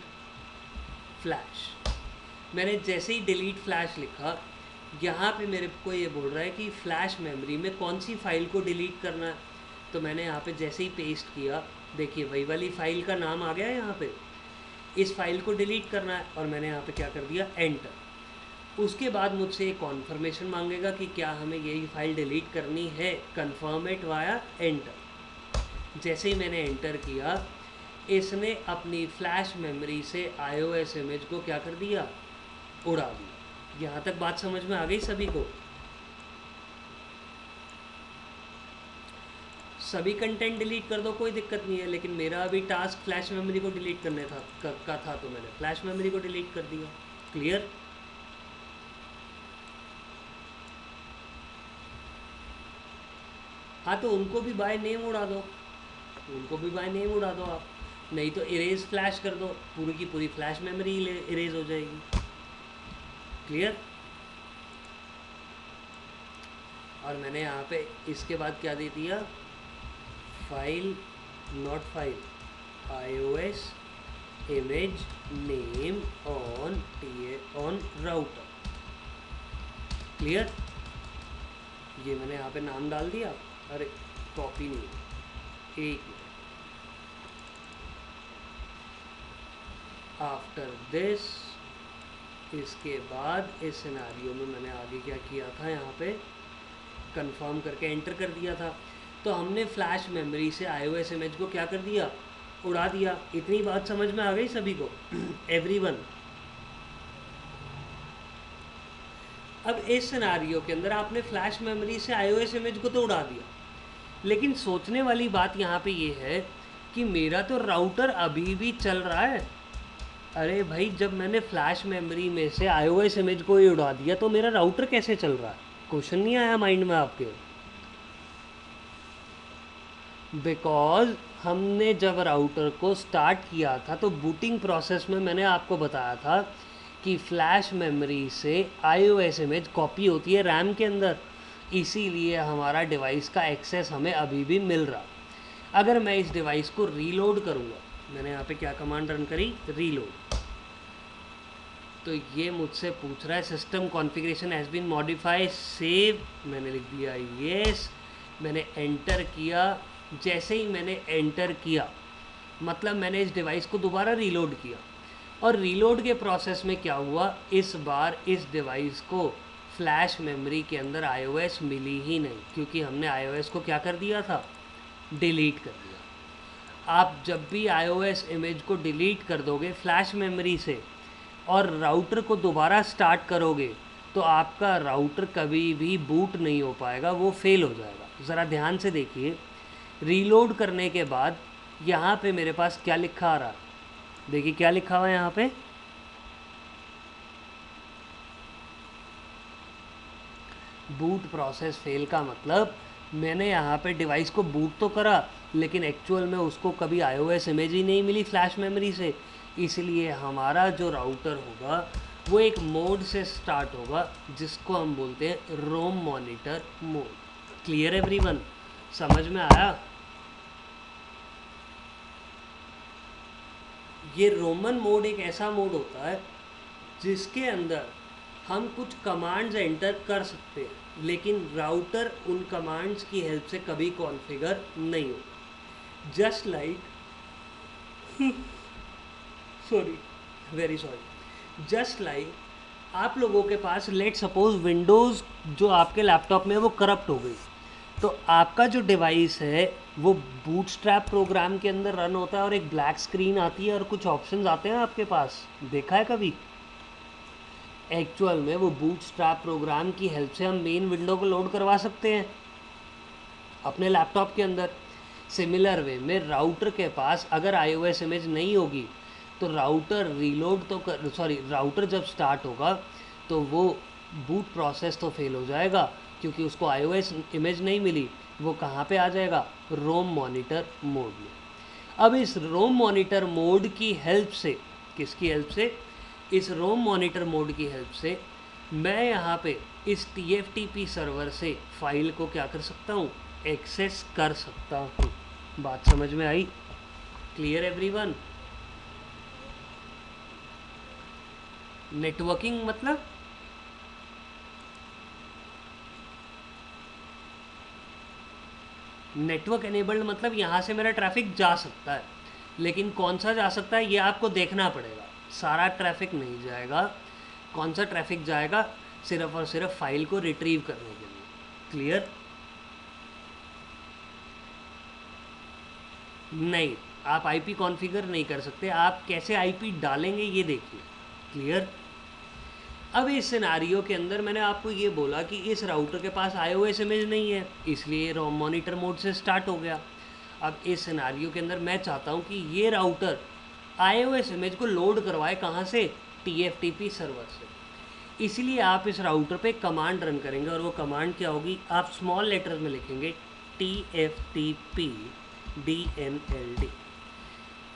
फ्लैश। मैंने जैसे ही डिलीट फ्लैश लिखा, यहाँ पे मेरे को ये बोल रहा है कि फ्लैश मेमोरी में कौन सी फाइल को डिलीट करना है। तो मैंने यहाँ पे जैसे ही पेस्ट किया, देखिए वही वाली फाइल का नाम आ गया है यहाँ पे। इस फाइल को डिलीट करना है और मैंने यहाँ पे क्या कर दिया? एंटर। उसके बाद मुझसे एक कॉन्फर्मेशन मांगेगा कि क्या हमें यही फाइल डिलीट करनी है। Confirm it via enter. जैसे ही मैंने एंटर किया, इसने अपनी फ्लैश मेमोरी से iOS इमेज को क्या कर दिया? उड़ा दिया। यहाँ तक बात समझ में आ गई सभी को? सभी कंटेंट डिलीट कर दो, कोई दिक्कत नहीं है, लेकिन मेरा अभी टास्क फ्लैश मेमोरी को डिलीट करने था तो मैंने फ्लैश मेमोरी को डिलीट कर दिया। क्लियर? हाँ, तो उनको भी बाय नेम उड़ा दो, उनको भी बाय नेम उड़ा दो आप, नहीं तो इरेज फ्लैश कर दो, पूरी की पूरी फ्लैश मेमोरी इरेज हो जाएगी। क्लियर? और मैंने यहाँ पे इसके बाद क्या दे दिया? File not file, iOS image name on router. Clear? ये मैंने यहाँ पे नाम डाल दिया। अरे कॉपी नहीं, एक मिनट। आफ्टर दिस, इसके बाद इस सिनेरियो में मैंने आगे क्या किया था? यहाँ पे कंफर्म करके एंटर कर दिया था। तो हमने फ्लैश मेमोरी से iOS इमेज को क्या कर दिया? उड़ा दिया। इतनी बात समझ में आ गई सभी को? एवरीवन? अब इस सिनारियो के अंदर आपने फ्लैश मेमोरी से आईओएस इमेज को तो उड़ा दिया, लेकिन सोचने वाली बात यहाँ पे ये है कि मेरा तो राउटर अभी भी चल रहा है। अरे भाई, जब मैंने फ्लैश मेमोरी में से आईओएस इमेज को ही उड़ा दिया तो मेरा राउटर कैसे चल रहा है? क्वेश्चन नहीं आया माइंड में आपके? बिकॉज हमने जब राउटर को स्टार्ट किया था तो बूटिंग प्रोसेस में मैंने आपको बताया था कि फ्लैश मेमोरी से आईओएस इमेज कॉपी होती है रैम के अंदर, इसीलिए हमारा डिवाइस का एक्सेस हमें अभी भी मिल रहा। अगर मैं इस डिवाइस को रीलोड करूँगा, मैंने यहाँ पे क्या कमांड रन करी, रीलोड, तो ये मुझसे पूछ रहा है system configuration has been modified, save, मैंने लिख दिया येस, मैंने एंटर किया। जैसे ही मैंने एंटर किया मतलब मैंने इस डिवाइस को दोबारा रीलोड किया, और रीलोड के प्रोसेस में क्या हुआ, इस बार इस डिवाइस को फ्लैश मेमोरी के अंदर आईओएस मिली ही नहीं, क्योंकि हमने आईओएस को क्या कर दिया था, डिलीट कर दिया। आप जब भी आईओएस इमेज को डिलीट कर दोगे फ्लैश मेमोरी से और राउटर को दोबारा स्टार्ट करोगे तो आपका राउटर कभी भी बूट नहीं हो पाएगा, वो फेल हो जाएगा। ज़रा ध्यान से देखिए, रीलोड करने के बाद यहाँ पे मेरे पास क्या लिखा आ रहा है, देखिए क्या लिखा हुआ है यहाँ पे, बूट प्रोसेस फेल का मतलब मैंने यहाँ पे डिवाइस को बूट तो करा लेकिन एक्चुअल में उसको कभी आईओएस इमेज ही नहीं मिली फ्लैश मेमोरी से, इसलिए हमारा जो राउटर होगा वो एक मोड से स्टार्ट होगा जिसको हम बोलते हैं रोम मॉनिटर मोड। Clear everyone? समझ में आया? ये रोमन मोड एक ऐसा मोड होता है जिसके अंदर हम कुछ कमांड्स एंटर कर सकते हैं, लेकिन राउटर उन कमांड्स की हेल्प से कभी कॉन्फ़िगर नहीं होगा। Just like sorry, very sorry, just like आप लोगों के पास लेट सपोज विंडोज़ जो आपके लैपटॉप में वो करप्ट हो गई, तो आपका जो डिवाइस है वो बूटस्ट्रैप प्रोग्राम के अंदर रन होता है और एक ब्लैक स्क्रीन आती है और कुछ ऑप्शंस आते हैं आपके पास, देखा है कभी? एक्चुअल में वो बूटस्ट्रैप प्रोग्राम की हेल्प से हम मेन विंडो को लोड करवा सकते हैं अपने लैपटॉप के अंदर। सिमिलर वे में राउटर के पास अगर आईओएस इमेज नहीं होगी तो राउटर रीलोड तो राउटर जब स्टार्ट होगा तो वो बूट प्रोसेस तो फेल हो जाएगा क्योंकि उसको आईओएस इमेज नहीं मिली, वो कहाँ पे आ जाएगा, रोम मॉनिटर मोड में। अब इस रोम मॉनिटर मोड की हेल्प से, किसकी हेल्प से, इस रोम मॉनिटर मोड की हेल्प से मैं यहाँ पे इस TFTP सर्वर से फाइल को क्या कर सकता हूँ, एक्सेस कर सकता हूँ। बात समझ में आई? Clear everyone? नेटवर्किंग मतलब नेटवर्क एनेबल्ड मतलब यहाँ से मेरा ट्रैफिक जा सकता है, लेकिन कौन सा जा सकता है ये आपको देखना पड़ेगा। सारा ट्रैफिक नहीं जाएगा, कौन सा ट्रैफिक जाएगा, सिर्फ और सिर्फ फाइल को रिट्रीव करने के लिए। क्लियर? नहीं, आप आईपी कॉन्फ़िगर नहीं कर सकते, आप कैसे आईपी डालेंगे ये देखिए। क्लियर? अब इस सिनारियो के अंदर मैंने आपको ये बोला कि इस राउटर के पास आईओएस इमेज नहीं है, इसलिए रोम मॉनिटर मोड से स्टार्ट हो गया। अब इस सिनारियो के अंदर मैं चाहता हूँ कि ये राउटर आईओएस इमेज को लोड करवाए, कहाँ से, TFTP सर्वर से। इसलिए आप इस राउटर पे कमांड रन करेंगे और वो कमांड क्या होगी, आप स्मॉल लेटर्स में लिखेंगे TFTP DNLD।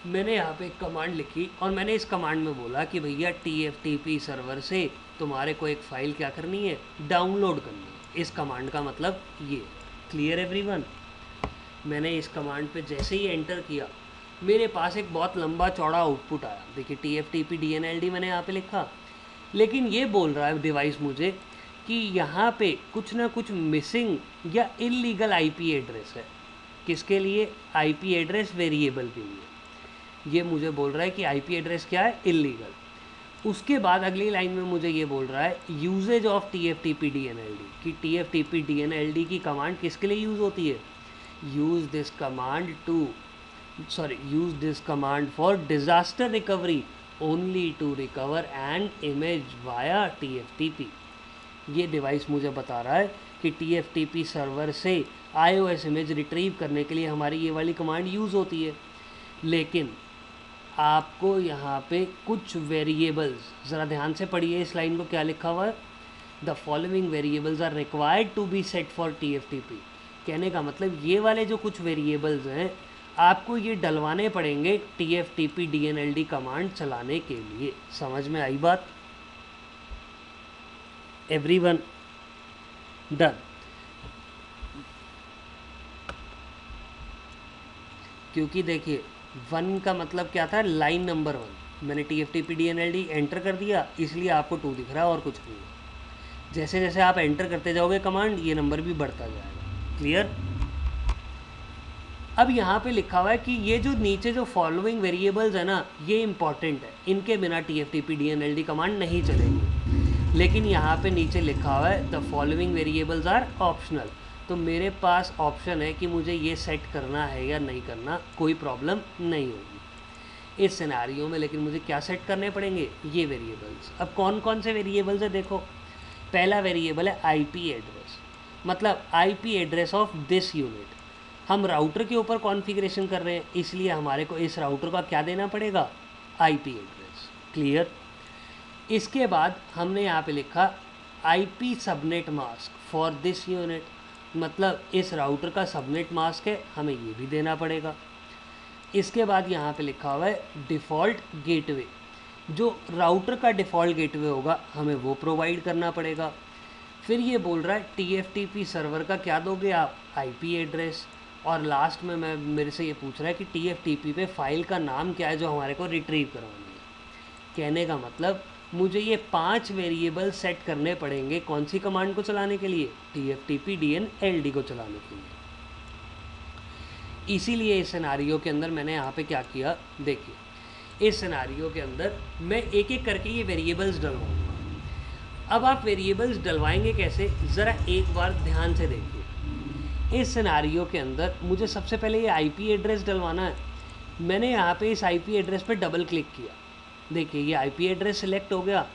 मैंने यहाँ पे एक कमांड लिखी और मैंने इस कमांड में बोला कि भैया TFTP सर्वर से तुम्हारे को एक फ़ाइल क्या करनी है, डाउनलोड करनी है। इस कमांड का मतलब ये। Clear everyone? मैंने इस कमांड पे जैसे ही एंटर किया मेरे पास एक बहुत लंबा चौड़ा आउटपुट आया। देखिए TFTP DNLD मैंने यहाँ पे लिखा, लेकिन ये बोल रहा है डिवाइस मुझे कि यहाँ पे कुछ ना कुछ मिसिंग या इलीगल IP एड्रेस है। किसके लिए? IP एड्रेस वेरिएबल के लिए। ये मुझे बोल रहा है कि IP एड्रेस क्या है, इलीगल। उसके बाद अगली लाइन में मुझे ये बोल रहा है यूजेज ऑफ TFTP DNLD, कि TFTP DNLD की कमांड किसके लिए यूज़ होती है, use this command for disaster recovery only to recover an image via TFTP। ये डिवाइस मुझे बता रहा है कि TFTP सर्वर से iOS इमेज रिट्रीव करने के लिए हमारी ये वाली कमांड यूज़ होती है। लेकिन आपको यहाँ पे कुछ वेरिएबल्स, ज़रा ध्यान से पढ़िए इस लाइन को, क्या लिखा हुआ है, the following variables are required to be set for TFTP। कहने का मतलब ये वाले जो कुछ वेरिएबल्स हैं आपको ये डलवाने पड़ेंगे TFTP DNLD कमांड चलाने के लिए। समझ में आई बात? Everyone done? क्योंकि देखिए 1 का मतलब क्या था, लाइन नंबर 1। मैंने TFTP DNLD एंटर कर दिया, इसलिए आपको 2 दिख रहा है और कुछ नहीं है। जैसे जैसे आप एंटर करते जाओगे कमांड, ये नंबर भी बढ़ता जाएगा। क्लियर? अब यहाँ पे लिखा हुआ है कि ये जो नीचे जो फॉलोइंग वेरिएबल्स है ना, ये इंपॉर्टेंट है, इनके बिना TFTP DNLD कमांड नहीं चलेगी। लेकिन यहाँ पे नीचे लिखा हुआ है the following variables are optional. तो मेरे पास ऑप्शन है कि मुझे ये सेट करना है या नहीं करना, कोई प्रॉब्लम नहीं होगी इस सिनेरियो में। लेकिन मुझे क्या सेट करने पड़ेंगे, ये वेरिएबल्स। अब कौन कौन से वेरिएबल्स है देखो। पहला वेरिएबल है IP एड्रेस, मतलब IP address of this unit. हम राउटर के ऊपर कॉन्फ़िगरेशन कर रहे हैं, इसलिए हमारे को इस राउटर का क्या देना पड़ेगा, IP एड्रेस। क्लियर? इसके बाद हमने यहाँ पे लिखा IP subnet mask for this unit, मतलब इस राउटर का सबनेट मास्क है, हमें ये भी देना पड़ेगा। इसके बाद यहाँ पे लिखा हुआ है डिफ़ॉल्ट गेटवे, जो राउटर का डिफ़ॉल्ट गेटवे होगा हमें वो प्रोवाइड करना पड़ेगा। फिर ये बोल रहा है TFTP सर्वर का क्या दोगे आप, IP एड्रेस। और लास्ट में मेरे से ये पूछ रहा है कि TFTP पे फाइल का नाम क्या है जो हमारे को रिट्रीव करवानी है। कहने का मतलब मुझे ये 5 वेरिएबल सेट करने पड़ेंगे कौन सी कमांड को चलाने के लिए, TFTP DNLD को चलाने के लिए। इसीलिए इस सिनेरियो के अंदर मैंने यहाँ पे क्या किया, देखिए इस सिनेरियो के अंदर मैं एक एक करके ये वेरिएबल्स डलवाऊँगा। अब आप वेरिएबल्स डलवाएंगे कैसे, ज़रा एक बार ध्यान से देखिए। इस सिनेरियो के अंदर मुझे सबसे पहले ये IP एड्रेस डलवाना है। मैंने यहाँ पे इस IP एड्रेस पे डबल क्लिक किया, देखिए ये IP एड्रेस सिलेक्ट हो गया।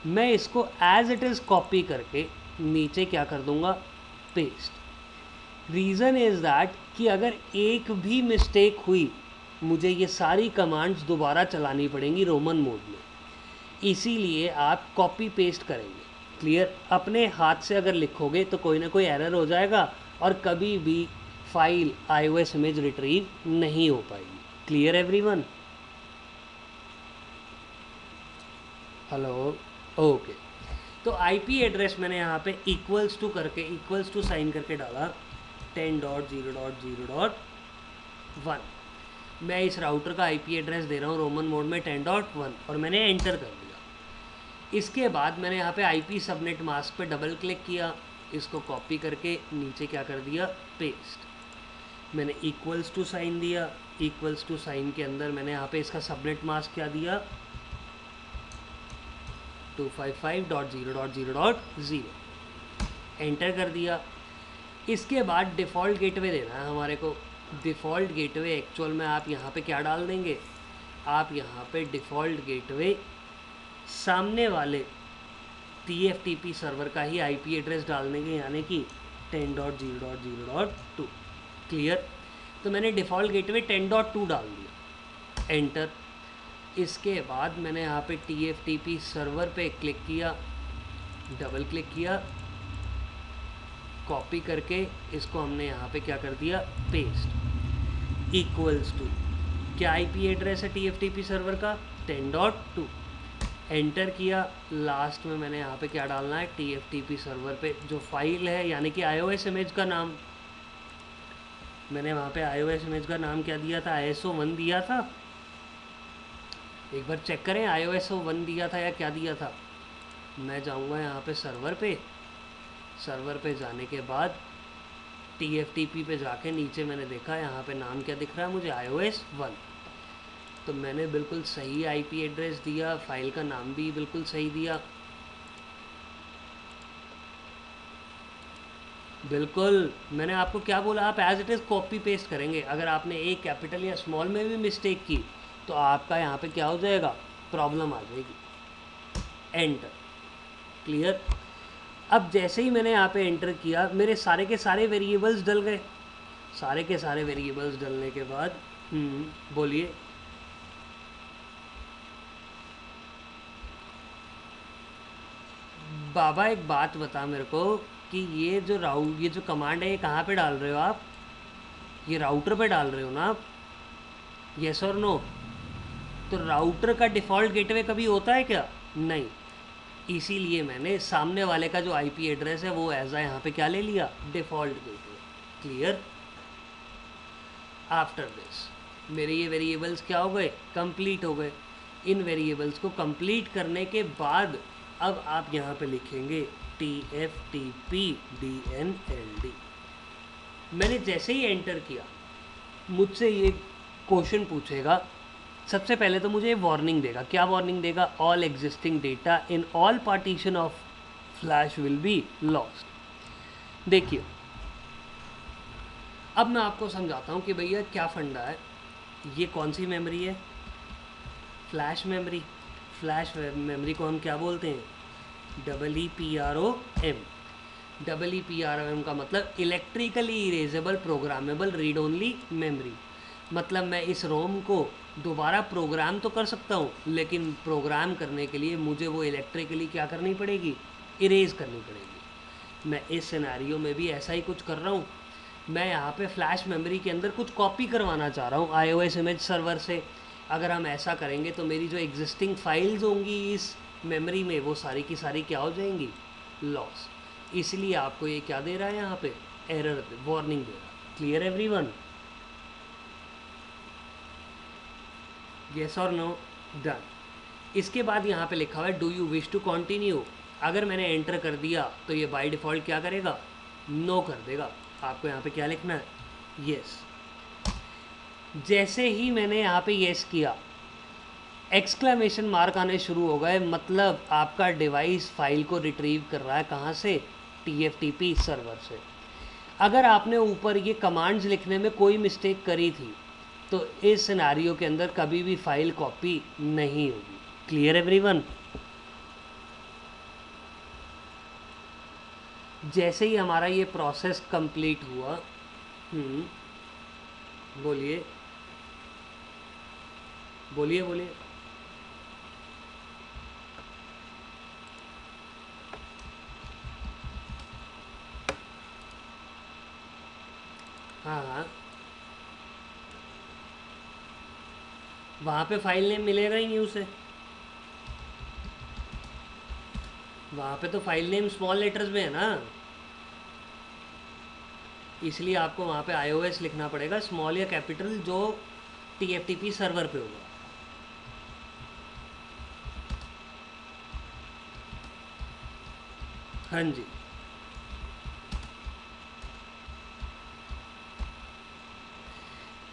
मैं इसको एज इट इज़ कॉपी करके नीचे क्या कर दूँगा, पेस्ट। रीज़न इज़ दैट कि अगर एक भी मिस्टेक हुई मुझे ये सारी कमांड्स दोबारा चलानी पड़ेंगी रोमन मोड में, इसीलिए आप कॉपी पेस्ट करेंगे। क्लियर? अपने हाथ से अगर लिखोगे तो कोई ना कोई एरर हो जाएगा और कभी भी फाइल iOS इमेज रिट्रीव नहीं हो पाएगी। Clear everyone? हेलो? ओके। तो IP एड्रेस मैंने यहाँ पे इक्वल्स टू करके, इक्वल्स टू साइन करके डाला 10.0.0.1। मैं इस राउटर का IP एड्रेस दे रहा हूँ रोमन मोड में 10.1 और मैंने एंटर कर दिया। इसके बाद मैंने यहाँ पे IP सबनेट मास्क पे डबल क्लिक किया, इसको कॉपी करके नीचे क्या कर दिया, पेस्ट। मैंने इक्वल्स टू साइन दिया, इक्वल्स टू साइन के अंदर मैंने यहाँ पे इसका सबनेट मास्क क्या दिया, 255.0.0.0, एंटर कर दिया। इसके बाद डिफ़ॉल्ट गेटवे देना है हमारे को। डिफ़ॉल्ट गेटवे एक्चुअल में आप यहाँ पे क्या डाल देंगे, आप यहाँ पे डिफ़ॉल्ट गेटवे सामने वाले TFTP सर्वर का ही IP एड्रेस डाल देंगे, यानी कि 10.0.0.2। क्लियर? तो मैंने डिफ़ॉल्ट गेटवे 10.2 डाल दिया, एंटर। इसके बाद मैंने यहाँ पे TFTP सर्वर पे क्लिक किया, डबल क्लिक किया, कॉपी करके इसको हमने यहाँ पे क्या कर दिया, पेस्ट। इक्वल्स टू क्या IP एड्रेस है TFTP सर्वर का, 10.2, एंटर किया। लास्ट में मैंने यहाँ पे क्या डालना है, TFTP सर्वर पे जो फाइल है यानी कि iOS इमेज का नाम। मैंने वहाँ पे iOS इमेज का नाम क्या दिया था, ISO1 दिया था। एक बार चेक करें ISO1 दिया था या क्या दिया था। मैं जाऊँगा यहाँ पे सर्वर पे, सर्वर पे जाने के बाद TFTP पे जाके नीचे मैंने देखा यहाँ पे नाम क्या दिख रहा है मुझे, iOS1। तो मैंने बिल्कुल सही IP एड्रेस दिया, फाइल का नाम भी बिल्कुल सही दिया। बिल्कुल, मैंने आपको क्या बोला, आप as it is copy paste करेंगे। अगर आपने एक कैपिटल या स्मॉल में भी मिस्टेक की तो आपका यहाँ पे क्या हो जाएगा, प्रॉब्लम आ जाएगी। एंटर। क्लियर? अब जैसे ही मैंने यहाँ पे एंटर किया मेरे सारे के सारे वेरिएबल्स डल गए। सारे के सारे वेरिएबल्स डलने के बाद बोलिए। बाबा एक बात बता मेरे को कि ये जो कमांड है ये कहाँ पे डाल रहे हो आप? ये राउटर पे डाल रहे हो ना आप? यस और नो? तो राउटर का डिफ़ॉल्ट गेटवे कभी होता है क्या? नहीं। इसीलिए मैंने सामने वाले का जो आईपी एड्रेस है वो एज आ यहाँ पे क्या ले लिया? Default gateway. Clear? After this मेरे ये वेरिएबल्स क्या हो गए? कंप्लीट हो गए। इन वेरिएबल्स को कंप्लीट करने के बाद अब आप यहाँ पे लिखेंगे TFTP-DNLD। मैंने जैसे ही एंटर किया मुझसे ये क्वेश्चन पूछेगा। सबसे पहले तो मुझे वार्निंग देगा। क्या वार्निंग देगा? All existing data in all partition of flash will be lost. देखिए अब मैं आपको समझाता हूँ कि भैया क्या फंडा है। ये कौन सी मेमोरी है? Flash memory. फ्लैश मेमोरी को हम क्या बोलते हैं? EEPROM। EEPROM का मतलब electrically erasable programmable read only memory. मतलब मैं इस रोम को दोबारा प्रोग्राम तो कर सकता हूँ, लेकिन प्रोग्राम करने के लिए मुझे वो इलेक्ट्रिकली क्या करनी पड़ेगी? इरेज करनी पड़ेगी। मैं इस सिनेरियो में भी ऐसा ही कुछ कर रहा हूँ। मैं यहाँ पे फ्लैश मेमोरी के अंदर कुछ कॉपी करवाना चाह रहा हूँ iOS इमेज सर्वर से। अगर हम ऐसा करेंगे तो मेरी जो एग्जिस्टिंग फाइल्स होंगी इस मेमोरी में वो सारी की सारी क्या हो जाएंगी? लॉस। इसलिए आपको ये क्या दे रहा है यहाँ पे? एरर वार्निंग दे रहा है। Clear everyone? येस और नो? डन। इसके बाद यहाँ पे लिखा हुआ है do you wish to continue. अगर मैंने एंटर कर दिया तो ये बाय डिफ़ॉल्ट क्या करेगा? नो कर देगा। आपको यहाँ पे क्या लिखना है? यस। जैसे ही मैंने यहाँ पे यस किया एक्सक्लेमेशन मार्क आने शुरू हो गए। मतलब आपका डिवाइस फाइल को रिट्रीव कर रहा है कहाँ से? TFTP सर्वर से। अगर आपने ऊपर ये कमांड्स लिखने में कोई मिस्टेक करी थी तो इस सिनेरियो के अंदर कभी भी फाइल कॉपी नहीं होगी। Clear everyone? जैसे ही हमारा ये प्रोसेस कंप्लीट हुआ, बोलिए बोलिए बोलिए। हाँ हाँ, वहाँ पे फाइल नेम मिलेगा ही नहीं उसे। वहाँ पे तो फाइल नेम स्मॉल लेटर्स में है ना, इसलिए आपको वहाँ पे iOS लिखना पड़ेगा, स्मॉल या कैपिटल, जो TFTP सर्वर पे होगा। हाँ जी।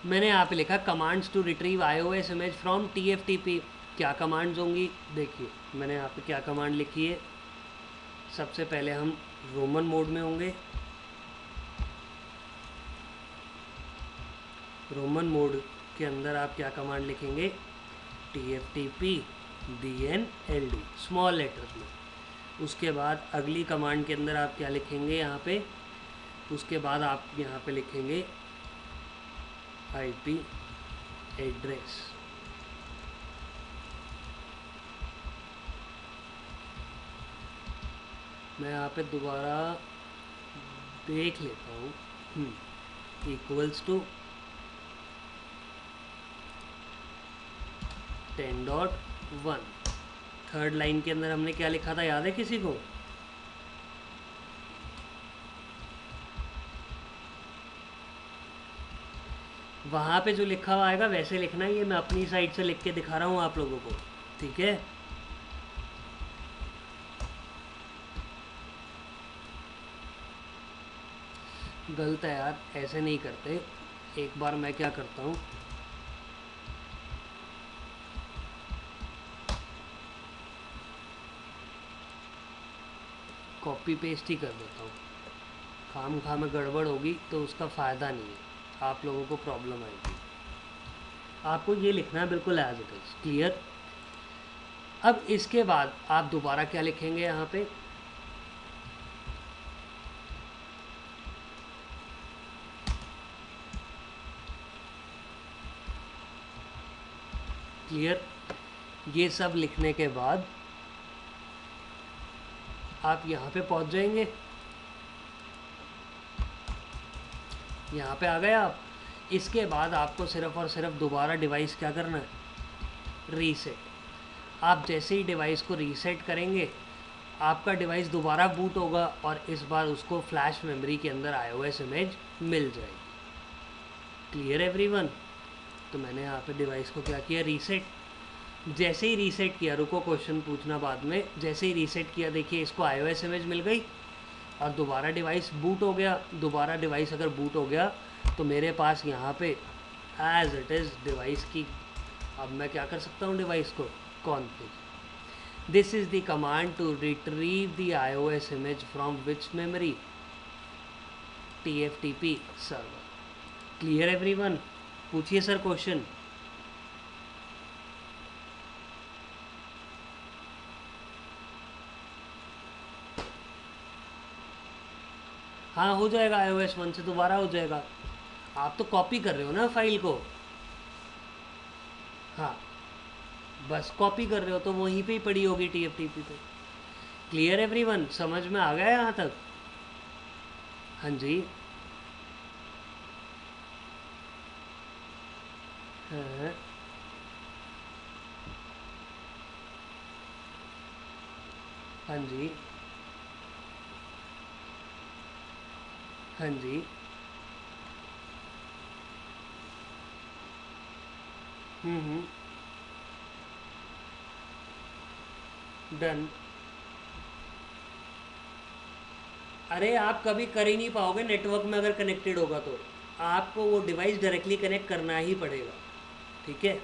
मैंने यहाँ पे लिखा commands to retrieve iOS image from TFTP। क्या कमांड्स होंगी? देखिए मैंने यहाँ पे क्या कमांड लिखी है। सबसे पहले हम रोमन मोड में होंगे। रोमन मोड के अंदर आप क्या कमांड लिखेंगे? TFTP-DNLD स्मॉल लेटर्स में। उसके बाद अगली कमांड के अंदर आप क्या लिखेंगे यहाँ पे? उसके बाद आप यहाँ पे लिखेंगे IP एड्रेस। मैं यहाँ पे दोबारा देख लेता हूँ। Equals to 10.1। थर्ड लाइन के अंदर हमने क्या लिखा था, याद है किसी को? वहाँ पे जो लिखा हुआ आएगा वैसे लिखना है। ये मैं अपनी साइड से लिख के दिखा रहा हूँ आप लोगों को, ठीक है? गलत है यार, ऐसे नहीं करते। एक बार मैं क्या करता हूँ, कॉपी पेस्ट ही कर देता हूँ। खाम खा में गड़बड़ होगी तो उसका फ़ायदा नहीं है, आप लोगों को प्रॉब्लम आएगी। आपको ये लिखना है बिल्कुल एज इट इज़। क्लियर? अब इसके बाद आप दोबारा क्या लिखेंगे यहाँ पे? क्लियर। ये सब लिखने के बाद आप यहाँ पे पहुँच जाएंगे, यहाँ पे आ गए आप। इसके बाद आपको सिर्फ और सिर्फ दोबारा डिवाइस क्या करना है, रीसेट। आप जैसे ही डिवाइस को रीसेट करेंगे आपका डिवाइस दोबारा बूट होगा और इस बार उसको फ्लैश मेमोरी के अंदर iOS इमेज मिल जाएगी। Clear everyone. तो मैंने यहाँ पे डिवाइस को क्या किया, रीसेट। जैसे ही रीसेट किया, रुको क्वेश्चन पूछना बाद में, जैसे ही रीसेट किया देखिए इसको iOS इमेज मिल गई और दोबारा डिवाइस बूट हो गया। दोबारा डिवाइस अगर बूट हो गया तो मेरे पास यहाँ पे एज इट इज़ डिवाइस की, अब मैं क्या कर सकता हूँ डिवाइस को config. This is the command to retrieve the iOS image from which memory, TFTP server. Clear everyone. पूछिए सर क्वेश्चन। हाँ हो जाएगा, iOS 1 से दोबारा हो जाएगा। आप तो कॉपी कर रहे हो ना फाइल को, हाँ बस कॉपी कर रहे हो तो वहीं पे ही पड़ी होगी TFTP पे। क्लियर एवरीवन, समझ में आ गया यहाँ तक? हाँ जी। हाँ हाँ जी। हाँ जी। हम्म। डन। अरे आप कभी कर ही नहीं पाओगे नेटवर्क में अगर कनेक्टेड होगा तो। आपको वो डिवाइस डायरेक्टली कनेक्ट करना ही पड़ेगा, ठीक है।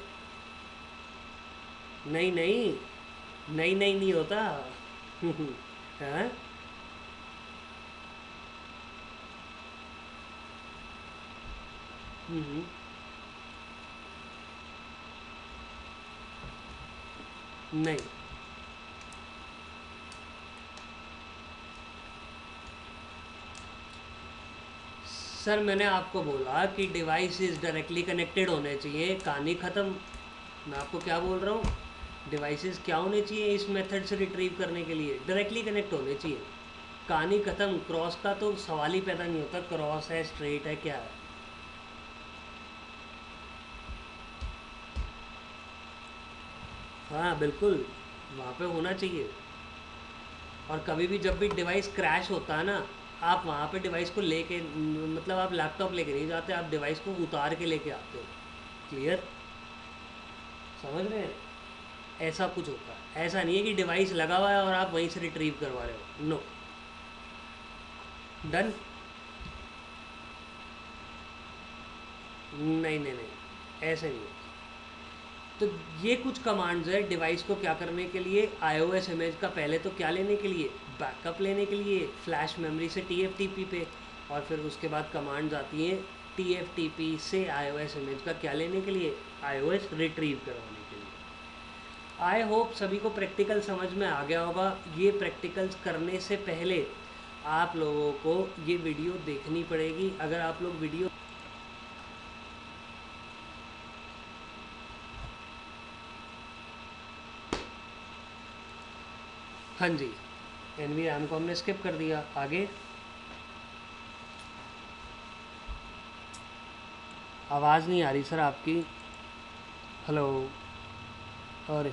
नहीं नहीं, नहीं नहीं नहीं होता। हाँ। हम्म। नहीं सर, मैंने आपको बोला कि डिवाइस इज डायरेक्टली कनेक्टेड होने चाहिए, कहानी ख़त्म। मैं आपको क्या बोल रहा हूँ, डिवाइसेस क्या होने चाहिए इस मेथड से रिट्रीव करने के लिए, डायरेक्टली कनेक्ट होने चाहिए, कहानी ख़त्म। क्रॉस का तो सवाल ही पैदा नहीं होता, क्रॉस है स्ट्रेट है क्या है। हाँ बिल्कुल, वहाँ पे होना चाहिए। और कभी भी जब भी डिवाइस क्रैश होता है ना, आप वहाँ पे डिवाइस को लेके, मतलब आप लैपटॉप लेके नहीं जाते, आप डिवाइस को उतार के लेके आते हो। क्लियर, समझ रहे हैं? ऐसा कुछ होता है, ऐसा नहीं है कि डिवाइस लगा हुआ है और आप वहीं से रिट्रीव करवा रहे हो। नो। डन। नहीं नहीं नहीं, ऐसे नहीं है। तो ये कुछ कमांड्स है डिवाइस को क्या करने के लिए, iOS इमेज का पहले तो क्या लेने के लिए, बैकअप लेने के लिए फ्लैश मेमोरी से TFTP पे। और फिर उसके बाद कमांड्स आती हैं TFTP से iOS इमेज का क्या लेने के लिए, iOS रिट्रीव करवाने के लिए। आई होप सभी को प्रैक्टिकल समझ में आ गया होगा। ये प्रैक्टिकल्स करने से पहले आप लोगों को ये वीडियो देखनी पड़ेगी। अगर आप लोग वीडियो, हाँ जी, NVRAM को हमने स्किप कर दिया, आगे। आवाज़ नहीं आ रही सर आपकी। हेलो। और